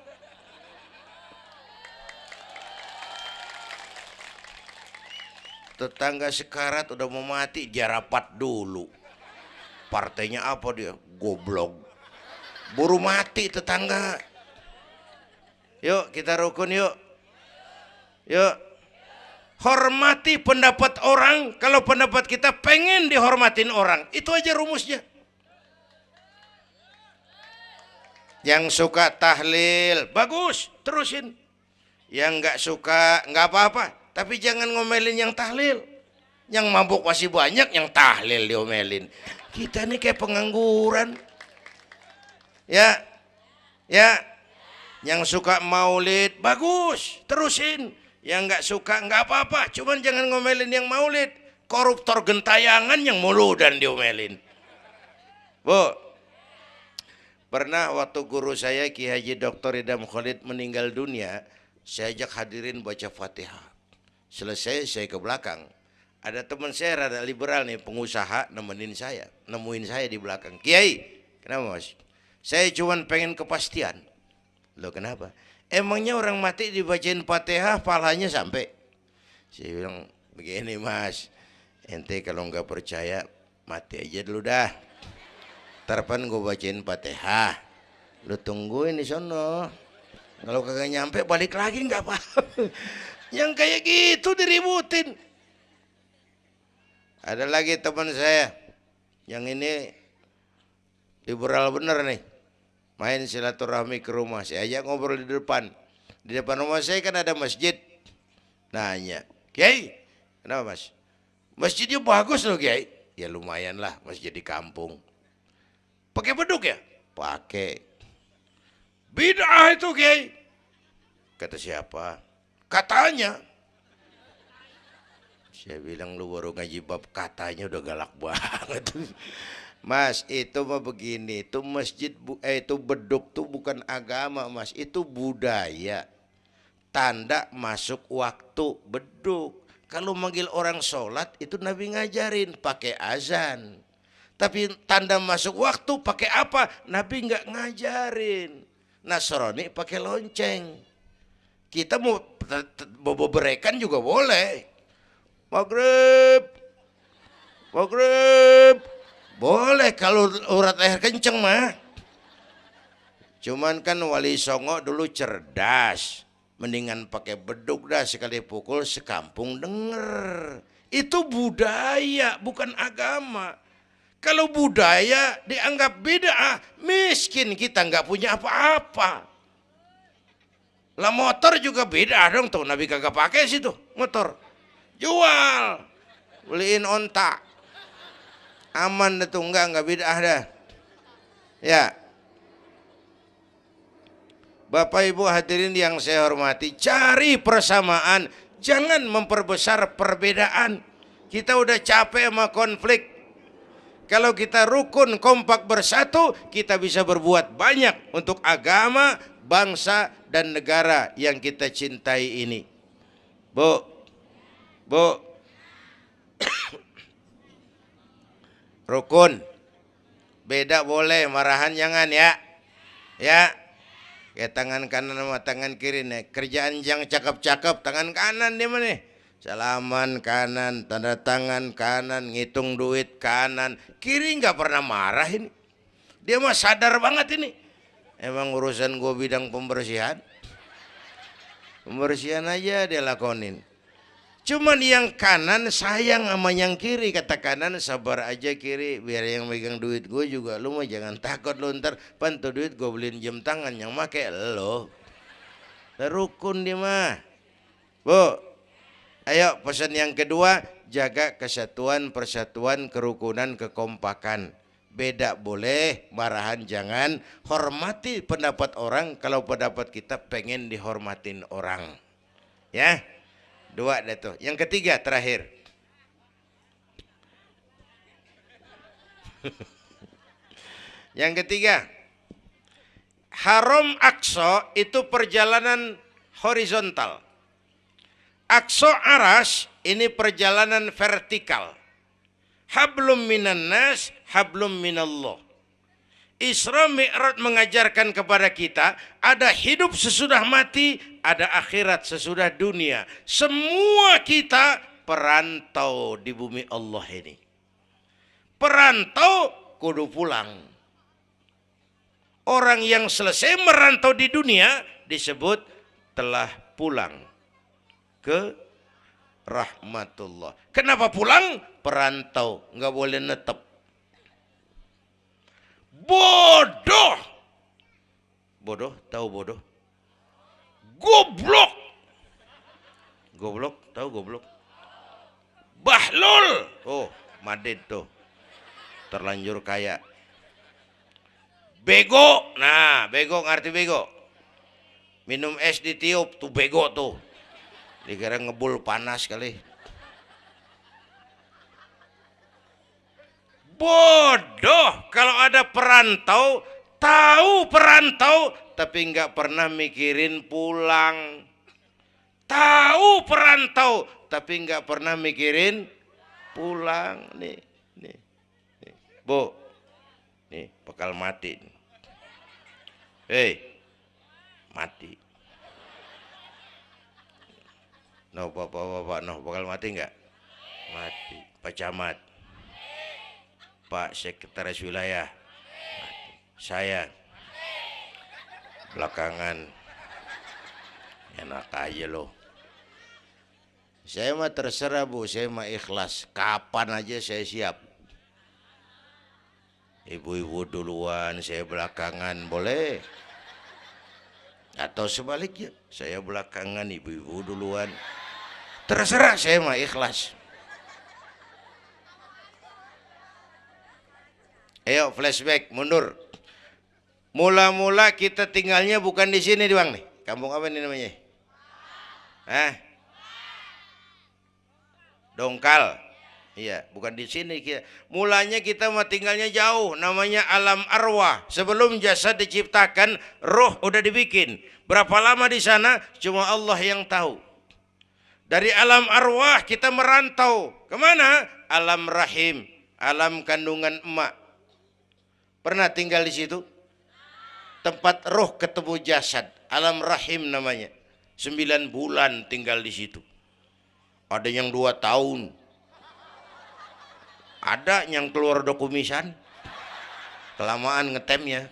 S1: Tetangga sekarat udah mau mati, dia rapat dulu. Partainya apa dia? Goblok. Buru mati tetangga. Yuk kita rukun yuk. Yuk. Hormati pendapat orang. Kalau pendapat kita pengen dihormatin orang, itu aja rumusnya. Yang suka tahlil, bagus, terusin. Yang nggak suka, nggak apa-apa. Tapi jangan ngomelin yang tahlil. Yang mabuk masih banyak, yang tahlil diomelin. Kita ini kayak pengangguran. Ya, yang suka maulid, bagus, terusin. Yang nggak suka nggak apa-apa, cuman jangan ngomelin yang maulid. Koruptor gentayangan yang mulu dan diomelin. Bu, Pernah waktu guru saya Ki Haji Dr. Idam Khalid meninggal dunia, saya ajak hadirin baca Fatihah. Selesai saya ke belakang. Ada teman saya rada liberal nih, pengusaha nemuin saya di belakang. Kiai, kenapa Mas? Saya cuman pengen kepastian. Loh kenapa? Emangnya orang mati dibacain Fatihah pahalanya sampai? Saya bilang begini Mas, ente kalau nggak percaya mati aja dulu dah. Tarpan gue bacain Fatihah, lu tungguin di sono. Kalau kagak nyampe balik lagi nggak apa. Yang kayak gitu diributin. Ada lagi teman saya, yang ini liberal bener nih, main silaturahmi ke rumah. Saya ajak ngobrol di depan. Di depan rumah saya kan ada masjid. Nanya, Kiai, kenapa Mas? Masjidnya bagus loh Kiai. Ya lumayan lah, masjid di kampung. Pakai beduk ya? Pakai. Bid'ah itu Kiai. Kata siapa? Katanya. Saya bilang lu baru ngaji bab katanya udah galak banget. Mas itu mah begini, itu masjid itu beduk tuh bukan agama Mas, itu budaya. Tanda masuk waktu beduk. Kalau manggil orang sholat itu Nabi ngajarin pakai azan. Tapi tanda masuk waktu pakai apa? Nabi nggak ngajarin. Nasrani pakai lonceng. Kita mau berekan juga boleh. Maghrib, maghrib, boleh kalau urat leher kenceng mah. Cuman kan Wali Songo dulu cerdas, mendingan pakai beduk dah, sekali pukul sekampung denger. Itu budaya bukan agama. Kalau budaya dianggap bid'ah, miskin kita nggak punya apa-apa. Lah motor juga bid'ah dong tuh, Nabi kagak pakai situ motor. Jual, beliin onta, aman deh tuh, nggak bid'ah dah. Ya, Bapak Ibu hadirin yang saya hormati, cari persamaan, jangan memperbesar perbedaan. Kita udah capek sama konflik. Kalau kita rukun kompak bersatu, kita bisa berbuat banyak untuk agama, bangsa, dan negara yang kita cintai ini. Bu, rukun, beda boleh, marahan jangan ya. Ya, kayak tangan kanan sama tangan kiri nih. Kerjaan yang cakep-cakep, tangan kanan dia mana nih? Salaman kanan, tanda tangan kanan, ngitung duit kanan. Kiri nggak pernah marah ini. Dia mah sadar banget ini. Emang urusan gue bidang pembersihan. Pembersihan aja dia lakonin. Cuman yang kanan sayang sama yang kiri. Kata kanan sabar aja kiri. Biar yang megang duit gue juga. Lu mah jangan takut lu ntar. Pantu duit gue beliin jam tangan. Yang make lo. Rukun dia mah. Bu. Ayo pesan yang kedua, jaga kesatuan, persatuan, kerukunan, kekompakan. Beda boleh, marahan jangan. Hormati pendapat orang kalau pendapat kita pengen dihormatin orang. Ya, dua dah tuh. Yang ketiga terakhir. Yang ketiga, Haram Aqsa itu perjalanan horizontal. Aqsa Aras ini perjalanan vertikal. Hablum minan nas, hablum minallah. Isra Mi'raj mengajarkan kepada kita ada hidup sesudah mati, ada akhirat sesudah dunia. Semua kita perantau di bumi Allah ini. Perantau kudu pulang. Orang yang selesai merantau di dunia disebut telah pulang ke rahmatullah. Kenapa pulang? Perantau, nggak boleh netep. Bodoh. Bodoh, tahu bodoh? Goblok. Goblok, tahu goblok? Bahlul. Oh, Madid tuh. Terlanjur kaya. Bego. Nah, bego ngerti bego? Minum es ditiup tuh bego tuh. Dikira ngebul panas kali. Bodoh. Kalau ada perantau Tahu perantau tapi nggak pernah mikirin pulang. Tahu perantau tapi nggak pernah mikirin pulang. Nih, nih, nih. Bu, nih bakal mati. Hei, mati. No, bapak, no, bakal mati nggak? Mati. Pak Camat, Pak Sekretaris Wilayah, saya belakangan enak aja loh. Saya mah terserah Bu, saya mah ikhlas. Kapan aja saya siap. Ibu-ibu duluan, saya belakangan, boleh. Atau sebaliknya, saya belakangan, ibu-ibu duluan. Terserah, saya mah ikhlas. Ayo flashback, mundur. Mula-mula kita tinggalnya bukan di sini Bang nih. Kampung apa ini namanya? Hah? Dongkal. Iya, bukan di sini kita. Mulanya kita mah tinggalnya jauh, namanya alam arwah. Sebelum jasad diciptakan, roh udah dibikin. Berapa lama di sana? Cuma Allah yang tahu. Dari alam arwah kita merantau kemana? Alam rahim, alam kandungan emak. Pernah tinggal di situ? Tempat roh ketemu jasad, alam rahim namanya. 9 bulan tinggal di situ. Ada yang 2 tahun. Ada yang keluar dokumisan. Kelamaan ngetemnya.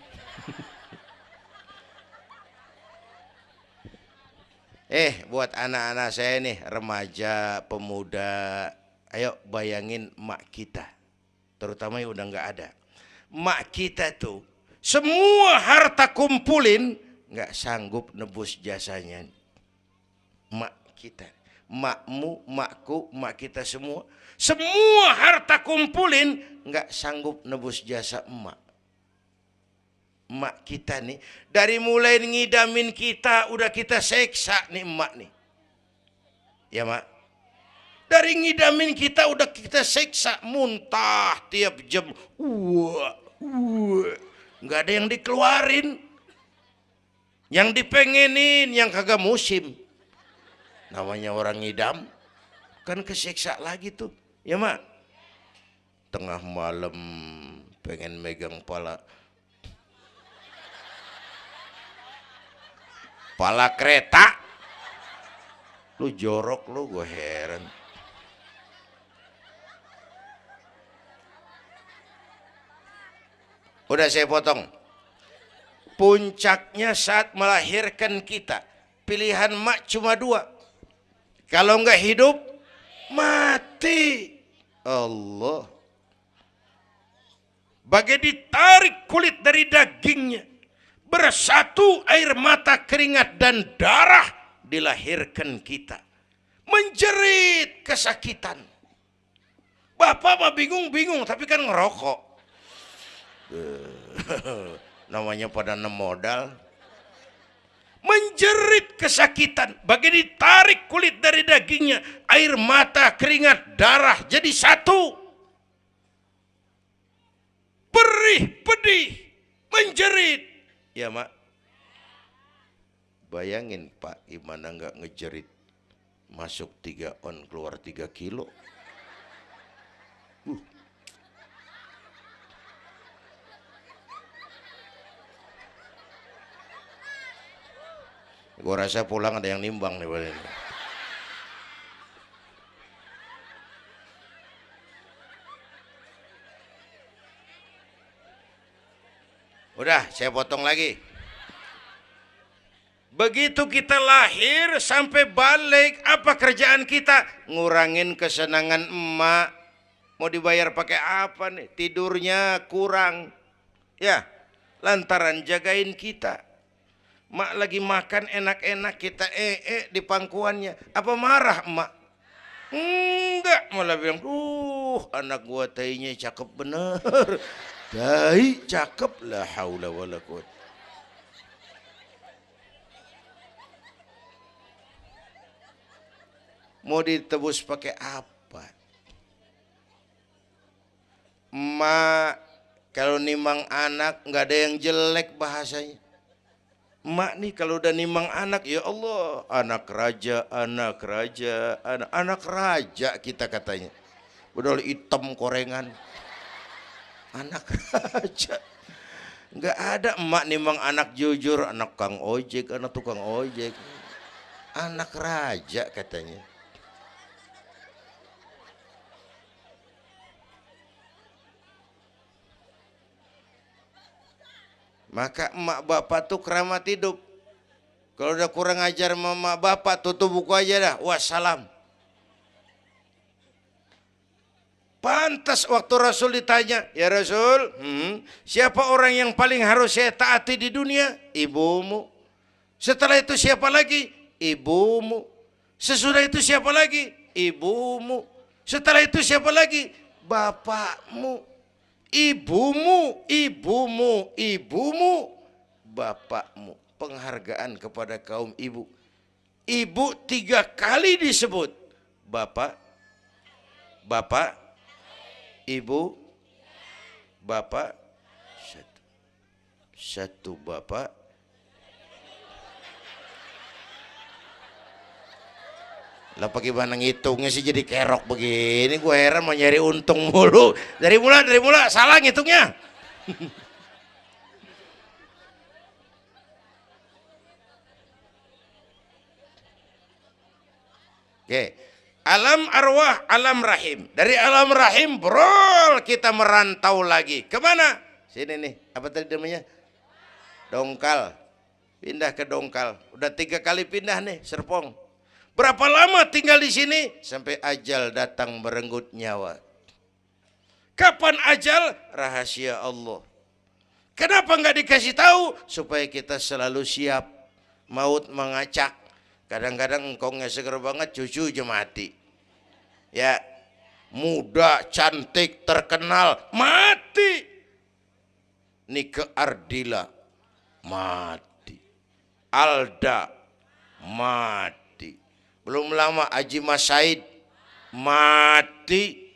S1: Buat anak-anak saya nih, remaja, pemuda, ayo bayangin mak kita. Terutama yang udah nggak ada. Mak kita tuh semua harta kumpulin nggak sanggup nebus jasanya. Mak kita, makmu, makku, mak kita semua harta kumpulin nggak sanggup nebus jasa emak. Emak kita nih dari mulai ngidamin kita udah kita seksa nih emak nih. Ya mak. Dari ngidamin kita udah kita seksa, muntah tiap jam. Nggak ada yang dikeluarin. Yang dipengenin yang kagak musim. Namanya orang ngidam kan keseksa lagi tuh. Ya mak. Tengah malam pengen megang pala kereta. Lu jorok lu, gue heran. Udah saya potong. Puncaknya saat melahirkan kita. Pilihan mak cuma 2. Kalau enggak hidup, mati. Allah. Bagai ditarik kulit dari dagingnya. Bersatu air mata, keringat, dan darah. Dilahirkan kita. Menjerit kesakitan. Bapak mah bingung-bingung, tapi kan ngerokok. Namanya pada modal. Menjerit kesakitan, bagai ditarik kulit dari dagingnya, air mata, keringat, darah jadi satu. Perih, pedih, menjerit. Ya mak. Bayangin Pak, gimana nggak ngejerit. Masuk 3 on, keluar 3 kilo. Gue rasa pulang ada yang nimbang nih. Udah, saya potong lagi. Begitu kita lahir sampai balik, apa kerjaan kita? Ngurangin kesenangan emak. Mau dibayar pakai apa nih? Tidurnya kurang. Ya, lantaran jagain kita. Mak lagi makan enak-enak, kita di pangkuannya. Apa marah emak? Enggak, malah bilang, anak gua tainya cakep bener. Tai cakep, la haula wala quwwata. Mau ditebus pakai apa? Emak Kalau nimang anak nggak ada yang jelek bahasanya. Emak nih kalau udah nimang anak, ya Allah, anak raja, anak raja, anak raja kita katanya. Padahal hitam korengan. Anak raja. Nggak ada emak nimang anak jujur, anak kang ojek, anak tukang ojek. Anak raja katanya. Maka emak bapak tuh keramat hidup. Kalau udah kurang ajar mama bapak, tutup buku aja dah. Wassalam. Pantas waktu Rasul ditanya, ya Rasul, siapa orang yang paling harus saya taati di dunia? Ibumu. Setelah itu siapa lagi? Ibumu. Sesudah itu siapa lagi? Ibumu. Setelah itu siapa lagi? Bapakmu. Ibumu, ibumu, ibumu, bapakmu. Penghargaan kepada kaum ibu. Ibu 3 kali disebut. Bapak, bapak, ibu, bapak, satu bapak. Lah bagaimana ngitungnya sih jadi kerok begini? Gue heran mau nyari untung mulu. Dari mula salah ngitungnya. Oke. Alam arwah, alam rahim. Dari alam rahim brol kita merantau lagi. Kemana? Sini nih. Apa tadi namanya? Dongkal. Pindah ke Dongkal. Udah 3 kali pindah nih, Serpong. Berapa lama tinggal di sini? Sampai ajal datang merenggut nyawa. Kapan ajal? Rahasia Allah. Kenapa nggak dikasih tahu? Supaya kita selalu siap. Maut mengacak. Kadang-kadang engkau nggak seger banget, cucu aja mati. Ya, muda, cantik, terkenal, mati. Nike Ardila, mati. Alda, mati. Belum lama Haji Mas Said mati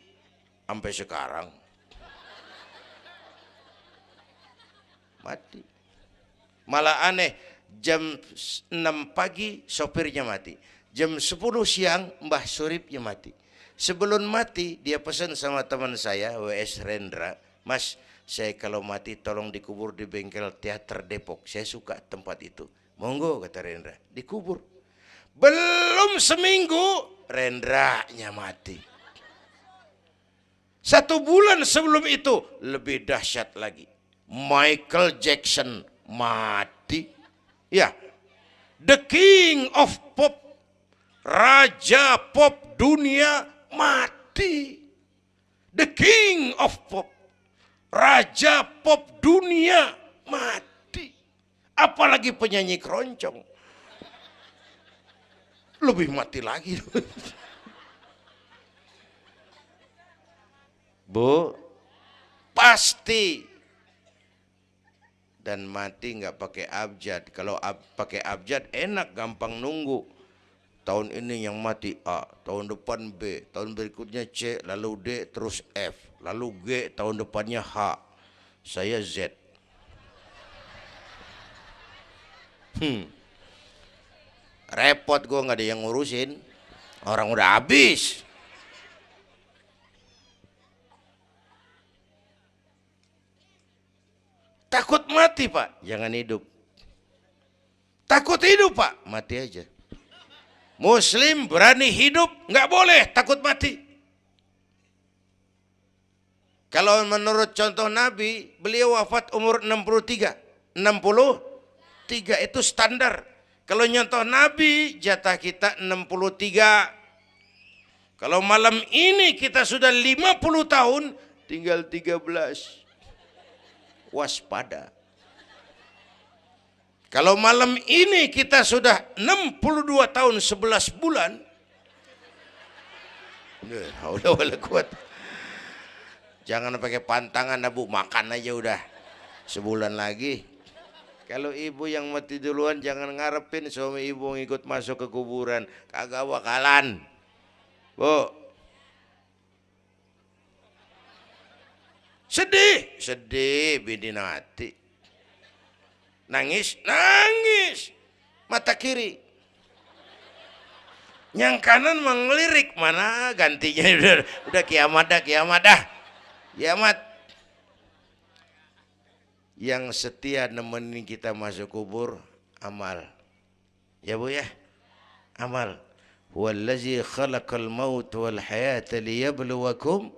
S1: sampai sekarang. Mati. Malah aneh, jam 6 pagi sopirnya mati. Jam 10 siang Mbah Suripnya mati. Sebelum mati dia pesan sama teman saya WS Rendra, Mas, saya kalau mati tolong dikubur di bengkel teater Depok. Saya suka tempat itu. Monggo kata Rendra, dikubur. Belum seminggu Rendranya mati. 1 bulan sebelum itu lebih dahsyat lagi. Michael Jackson mati. Ya, the king of pop, raja pop dunia mati. The king of pop, raja pop dunia mati. Apalagi penyanyi keroncong. Lebih mati lagi. Bu, pasti. Dan mati nggak pakai abjad. Kalau pakai abjad enak, gampang nunggu. Tahun ini yang mati A, tahun depan B, tahun berikutnya C, lalu D, terus F, lalu G, tahun depannya H. Saya Z. Repot gue, nggak ada yang ngurusin. Orang udah habis. Takut mati Pak, jangan hidup. Takut hidup Pak, mati aja. Muslim berani hidup, nggak boleh takut mati. Kalau menurut contoh Nabi, beliau wafat umur 63. 63 itu standar. Kalau nyontoh Nabi, jatah kita 63. Kalau malam ini kita sudah 50 tahun, tinggal 13. Waspada. Kalau malam ini kita sudah 62 tahun 11 bulan, udah kuat. Jangan pakai pantangan Bu, makan aja udah. Sebulan lagi. Kalau ibu yang mati duluan jangan ngarepin suami ibu ngikut masuk ke kuburan, kagak bakalan. Bu. Sedih, sedih bidinati. Nangis, nangis. Mata kiri. Yang kanan mengelirik, mana gantinya udah kiamat dah, kiamat dah. Kiamat. Yang setia nemenin kita masuk kubur, amal. Ya Bu ya, amal. Wallazi khalaqal maut wal hayata liyabluwakum.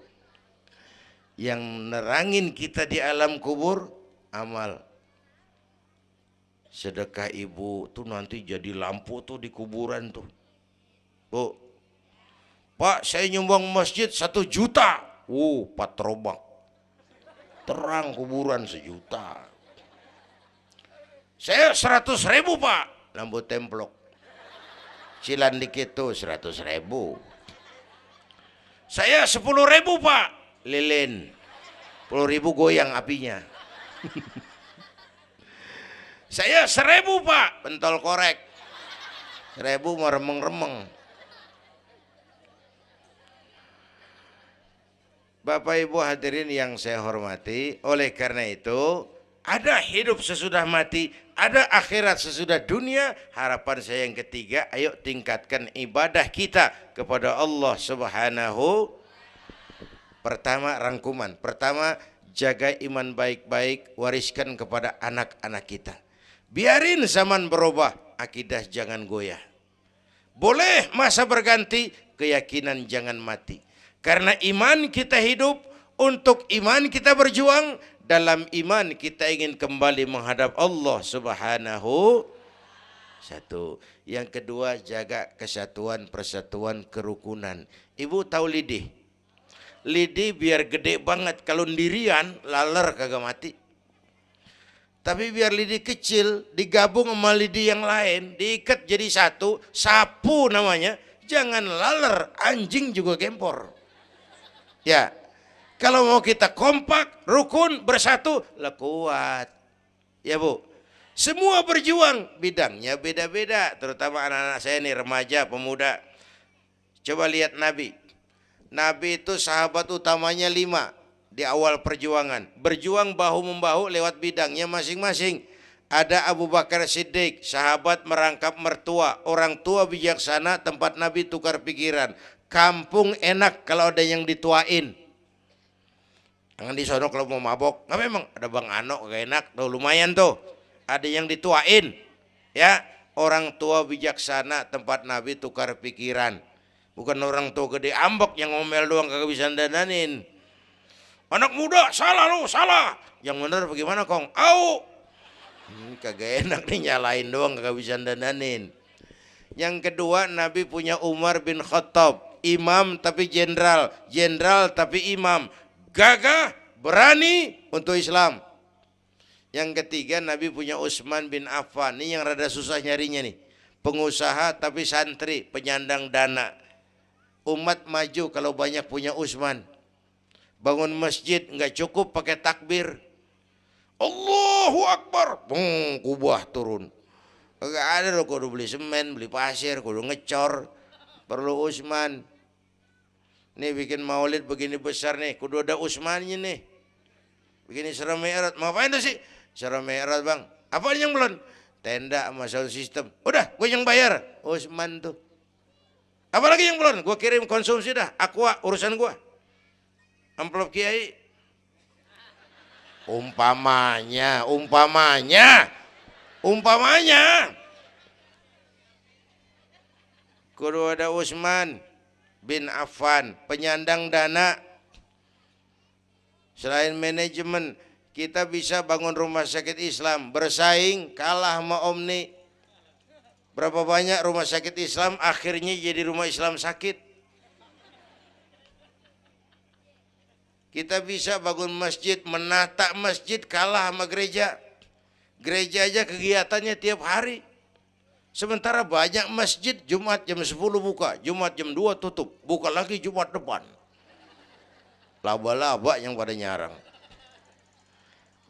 S1: Yang nerangin kita di alam kubur, amal. Sedekah ibu tuh nanti jadi lampu tuh di kuburan tuh. Bu, Pak saya nyumbang masjid 1 juta. Patrobak. Terang kuburan 1 juta. Saya 100.000 Pak. Lampu templok. Cilan dikit tuh 100.000. Saya 10.000 Pak. Lilin. 10.000 goyang apinya. Saya 1.000 Pak. Pentol korek. 1.000 meremeng-remeng. Bapak Ibu hadirin yang saya hormati, oleh karena itu ada hidup sesudah mati, ada akhirat sesudah dunia. Harapan saya yang ketiga, ayo tingkatkan ibadah kita kepada Allah Subhanahu. Pertama rangkuman, pertama jaga iman baik-baik, wariskan kepada anak-anak kita. Biarin zaman berubah, akidah jangan goyah. Boleh masa berganti, keyakinan jangan mati. Karena iman kita hidup, untuk iman kita berjuang, dalam iman kita ingin kembali menghadap Allah Subhanahu. Satu. Yang kedua, jaga kesatuan, persatuan, kerukunan. Ibu tahu lidi? Lidi biar gede banget, kalau ndirian laler kagak mati. Tapi biar lidi kecil digabung sama lidi yang lain, diikat jadi satu, sapu namanya, jangan laler, anjing juga gempor. Ya, kalau mau kita kompak, rukun, bersatu, lah kuat. Ya Bu, semua berjuang, bidangnya beda-beda. Terutama anak-anak saya nih, remaja, pemuda. Coba lihat Nabi. Nabi itu sahabat utamanya 5 di awal perjuangan. Berjuang bahu-membahu lewat bidangnya masing-masing. Ada Abu Bakar Siddiq, sahabat merangkap mertua. Orang tua bijaksana, tempat Nabi tukar pikiran. Kampung enak kalau ada yang dituain. Jangan di sono kalau mau mabok. Nggak, memang ada Bang Ano gak enak tuh, lumayan tuh. Ada yang dituain. Ya, orang tua bijaksana, tempat Nabi tukar pikiran. Bukan orang tua gede ambek yang ngomel doang kagak bisa dandanin. Anak muda salah lu, salah. Yang bener bagaimana Kong? Au. Kagak enak nih, nyalain doang kagak bisa dandanin. Yang kedua, Nabi punya Umar bin Khattab. Imam tapi jenderal, jenderal tapi imam, gagah, berani untuk Islam. Yang ketiga, Nabi punya Utsman bin Affan. Ini yang rada susah nyarinya nih. Pengusaha tapi santri, penyandang dana. Umat maju kalau banyak punya Utsman. Bangun masjid nggak cukup pakai takbir. Allahu Akbar, kubah turun. Gak ada loh, kudu beli semen, beli pasir, kudu ngecor. Perlu Utsman. Nih bikin maulid begini besar nih, kudu ada Utsmannya nih. Begini Isra Mi'raj, mau ngapain tuh sih? Isra Mi'raj Bang. Apa yang belum? Tenda sama sound system. Udah, gue yang bayar. Utsman tuh. Apalagi yang belum? Gue kirim konsumsi dah. Aqua, urusan gue. Amplop kiai. Umpamanya. Kudu ada Utsman bin Affan, penyandang dana. Selain manajemen, kita bisa bangun rumah sakit Islam, bersaing kalah sama Omni. Berapa banyak rumah sakit Islam akhirnya jadi rumah Islam sakit. Kita bisa bangun masjid, menata masjid kalah sama gereja. Gereja aja kegiatannya tiap hari. Sementara banyak masjid Jumat jam 10 buka, Jumat jam 2 tutup, buka lagi Jumat depan. Laba-laba yang pada nyarang.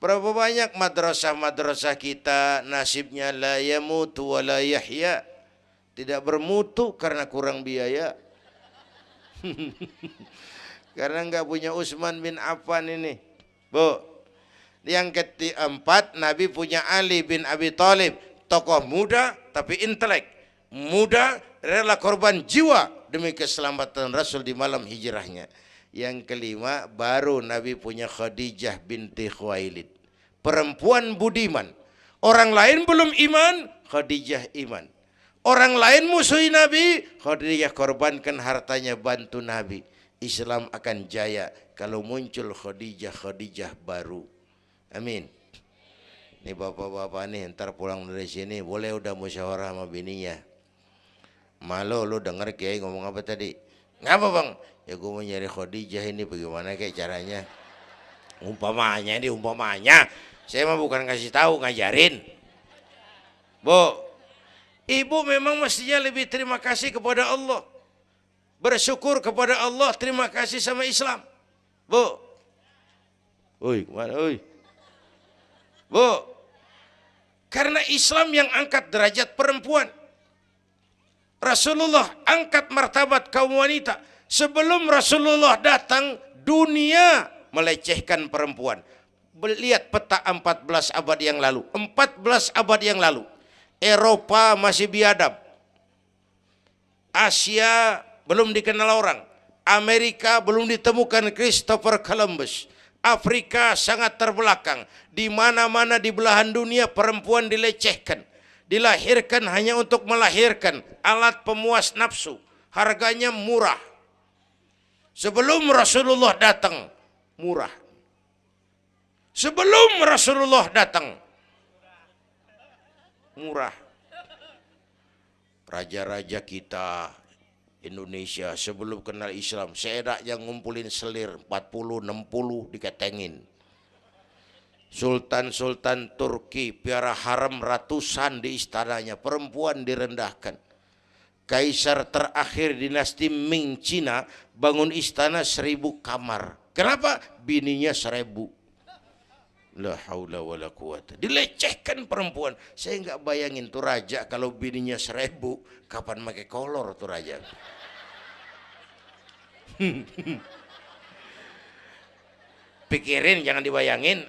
S1: Berapa banyak madrasah-madrasah kita nasibnya la yamutu wa la yahya. Tidak bermutu karena kurang biaya. Karena nggak punya Utsman bin Affan ini. Bu. Yang keempat, Nabi punya Ali bin Abi Thalib, tokoh muda tapi intelek, muda rela korban jiwa demi keselamatan Rasul di malam hijrahnya. Yang kelima, baru Nabi punya Khadijah binti Khuwailid, perempuan budiman. Orang lain belum iman, Khadijah iman. Orang lain musuhi Nabi, Khadijah korbankan hartanya bantu Nabi. Islam akan jaya kalau muncul Khadijah baru. Amin. Nih bapak-bapak nih ntar pulang dari sini boleh udah musyawarah sama bininya. Malu lu denger Kiai ngomong apa tadi? Ngapa bang? Ya gue mau nyari Khadijah ini bagaimana kayak caranya? Umpamanya ini umpamanya. Saya mah bukan kasih tahu, ngajarin. Bu, ibu memang mestinya lebih terima kasih kepada Allah. Bersyukur kepada Allah, terima kasih sama Islam. Bu. Oi, kemana oi? Bu, karena Islam yang angkat derajat perempuan. Rasulullah angkat martabat kaum wanita. Sebelum Rasulullah datang, dunia melecehkan perempuan. Lihat peta 14 abad yang lalu. 14 abad yang lalu. Eropa masih biadab. Asia belum dikenal orang. Amerika belum ditemukan Christopher Columbus. Afrika sangat terbelakang. Di mana-mana di belahan dunia perempuan dilecehkan. Dilahirkan hanya untuk melahirkan, alat pemuas nafsu. Harganya murah. Sebelum Rasulullah datang, murah. Sebelum Rasulullah datang, murah. Raja-raja kita Indonesia sebelum kenal Islam, seedak yang ngumpulin selir 40, 60 diketengin. Sultan-sultan Turki piara haram ratusan di istananya, perempuan direndahkan. Kaisar terakhir dinasti Ming Cina bangun istana 1000 kamar. Kenapa? Bininya 1000. La haula wala quwata. Dilecehkan perempuan. Saya nggak bayangin tuh raja kalau bininya 1000, kapan pakai kolor tuh raja. Pikirin, jangan dibayangin.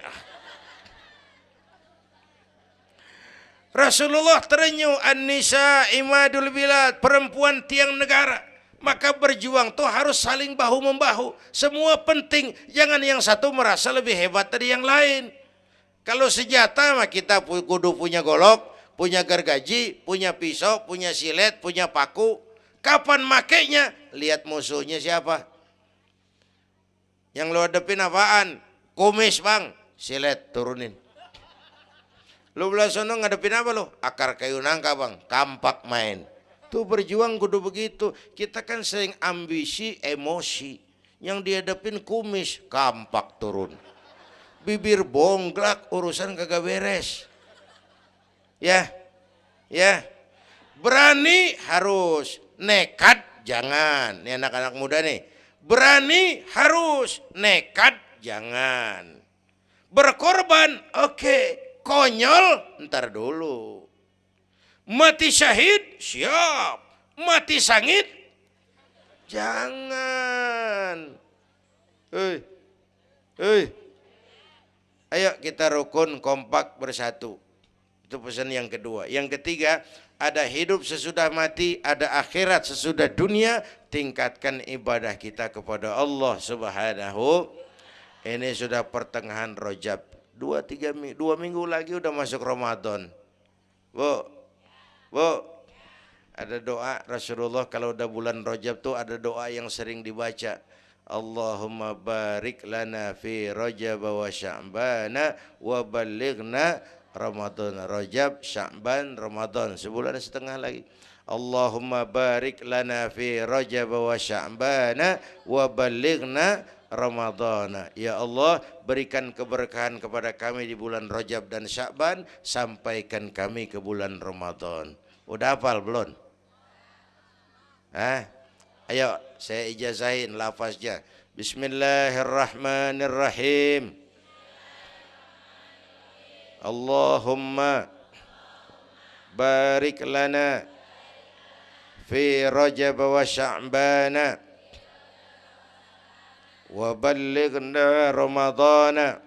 S1: Rasulullah terenyuh, an-nisa imadul bilad, perempuan tiang negara. Maka berjuang tuh harus saling bahu-membahu. Semua penting, jangan yang satu merasa lebih hebat dari yang lain. Kalau senjata mah kita kudu punya golok, punya gergaji, punya pisau, punya silet, punya paku. Kapan makainya? Lihat musuhnya siapa. Yang lo hadapin apaan? Kumis bang, silet turunin. Lu belah sono ngadepin apa lo? Akar kayu nangka bang, kampak main. Tuh berjuang kudu begitu. Kita kan sering ambisi, emosi. Yang dihadapin kumis, kampak turun. Bibir bonglak, urusan kagak beres. Ya, ya. Berani harus, nekat jangan. Ini anak-anak muda nih. Berani harus, nekat jangan. Berkorban, oke. Konyol, ntar dulu. Mati syahid, siap. Mati sangit, jangan. Ayo kita rukun, kompak, bersatu. Itu pesan yang kedua. Yang ketiga, ada hidup sesudah mati, ada akhirat sesudah dunia. Tingkatkan ibadah kita kepada Allah Subhanahu. Ini sudah pertengahan Rajab. 2 minggu lagi udah masuk Ramadan. Bu, ada doa Rasulullah kalau udah bulan Rajab tuh ada doa yang sering dibaca. Allahumma barik lana fi Rajab wa Sya'bana wa ballighna Ramadan. Rajab, Sya'ban, Ramadan, sebulan setengah lagi. Allahumma barik lana fi Rajab wa Sya'bana wa ballighna Ramadhan. Ya Allah, berikan keberkahan kepada kami di bulan Rajab dan Sya'ban, sampaikan kami ke bulan Ramadan. Udah hafal belum? Ayo saya ijazahin lafaznya. Bismillahirrahmanirrahim. Allahumma barik lana fi Rajab wa Sya'bana wa ballighna Ramadhana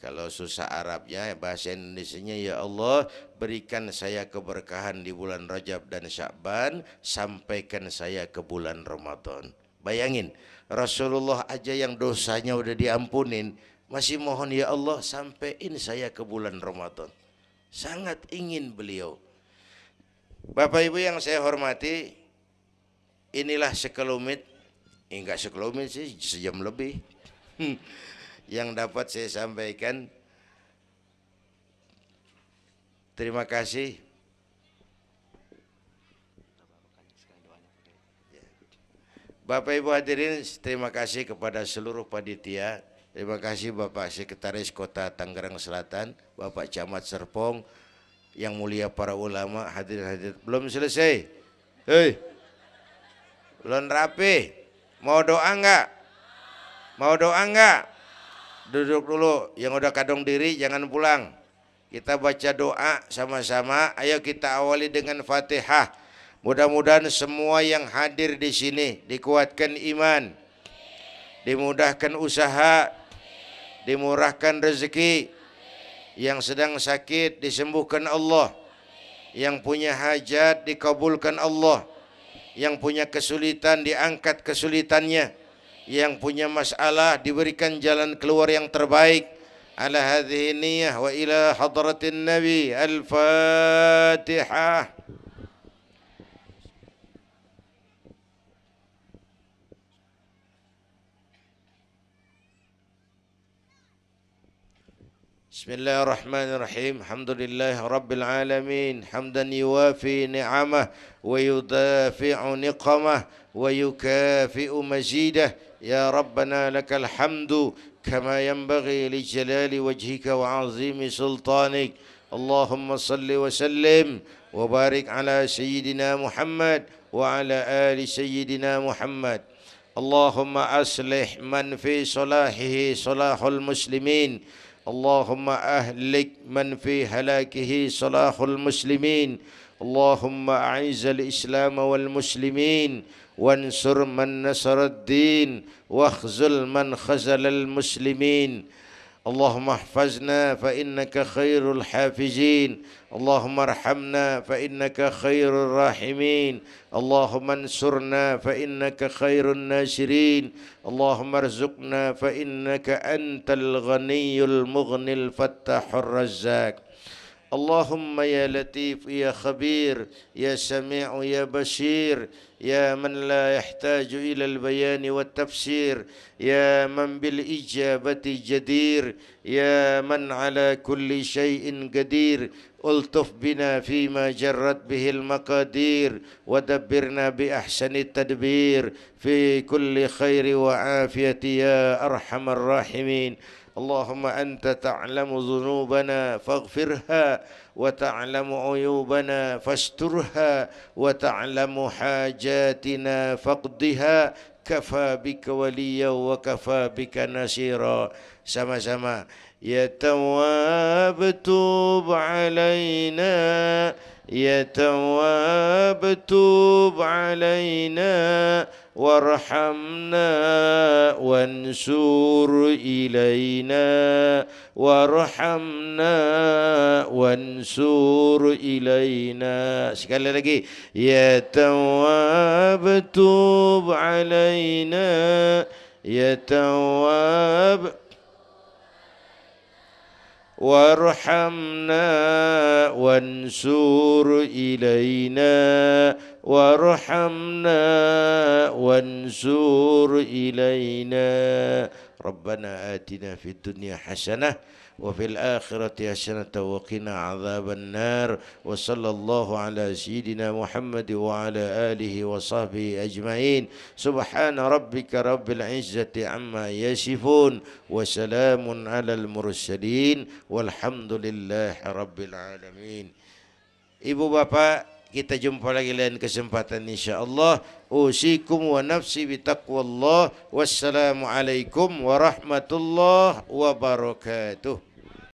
S1: Kalau susah Arabnya, bahasa Indonesianya, ya Allah berikan saya keberkahan di bulan Rajab dan Sya'ban, sampaikan saya ke bulan Ramadan. Bayangin, Rasulullah aja yang dosanya udah diampunin, masih mohon ya Allah sampaiin saya ke bulan Ramadan. Sangat ingin beliau. Bapak Ibu yang saya hormati, inilah sekelumit, enggak sekelumit sih, sejam lebih yang dapat saya sampaikan. Terima kasih. Bapak Ibu hadirin, terima kasih kepada seluruh panitia. Terima kasih Bapak Sekretaris Kota Tangerang Selatan, Bapak Camat Serpong, yang mulia para ulama, hadirin. Belum selesai. Hei, belum rapi. Mau doa enggak? Mau doa enggak? Duduk dulu, yang udah kadung diri jangan pulang. Kita baca doa sama-sama. Ayo kita awali dengan Fatihah. Mudah-mudahan semua yang hadir di sini dikuatkan iman, dimudahkan usaha, dimurahkan rezeki, yang sedang sakit disembuhkan Allah, yang punya hajat dikabulkan Allah, yang punya kesulitan diangkat kesulitannya, yang punya masalah diberikan jalan keluar yang terbaik. Ala hadhihi niyyah wa ila hadratin Nabi. Al-Fatihah. Bismillahirrahmanirrahim. Alhamdulillah Rabbil Alamin. Hamdan yuwafi ni'amah wa yudafi'u niqamah wa yukafi'u mazidah. Ya Rabbana lakal hamdu kama yanbaghi li jalali wajhika wa azimi sultanik. Allahumma salli wa sallim wa barik ala Sayyidina Muhammad wa ala ali Sayyidina Muhammad. Allahumma aslih man fi salahihi salahul muslimin. اللهم أهلك من في هلاكه صلاح المسلمين. اللهم أعز الإسلام والمسلمين وانصر من نصر الدين واخذل من خذل المسلمين. اللهم احفظنا فإنك خير الحافظين. اللهم ارحمنا فإنك خير الراحمين. اللهم انصرنا فإنك خير الناصرين. اللهم ارزقنا فإنك أنت الغني المغني الفتاح الرزاق. اللهم يا لطيف يا خبير يا سميع يا بشير يا من لا يحتاج إلى البيان والتفسير يا من بالإجابة جدير يا من على كل شيء قدير ألطف بنا فيما جرت به المقادير ودبرنا بأحسن التدبير في كل خير وعافية يا أرحم الراحمين. اللهم أنت تعلم ذنوبنا فاغفرها وتعلم عيوبنا فاسترها وتعلم حاجاتنا فاقضها كفى بك وليا وكفى بك نصيرا. Sama-sama. Ya Tawwab tub علينا يا تواب تب علينا وارحمنا وانشر إلينا وارحمنا وانشر إلينا. Sekali lagi. Ya Tawwab tub علينا يا تواب وارحمنا وانشر إلينا وارحمنا وانشر إلينا. ربنا آتنا في الدنيا حسنة وفي الآخرة حسنة وقنا عذاب النار. وصلى الله على سيدنا محمد وعلى آله وصحبه أجمعين. سبحان ربك رب العزة عما يصفون وسلام على المرسلين والحمد لله رب العالمين. Ibu bapak, kita jumpa lagi lain kesempatan insyaallah. Usikum wa nafsi bitaqwallah. Wassalamualaikum warahmatullahi wabarakatuh.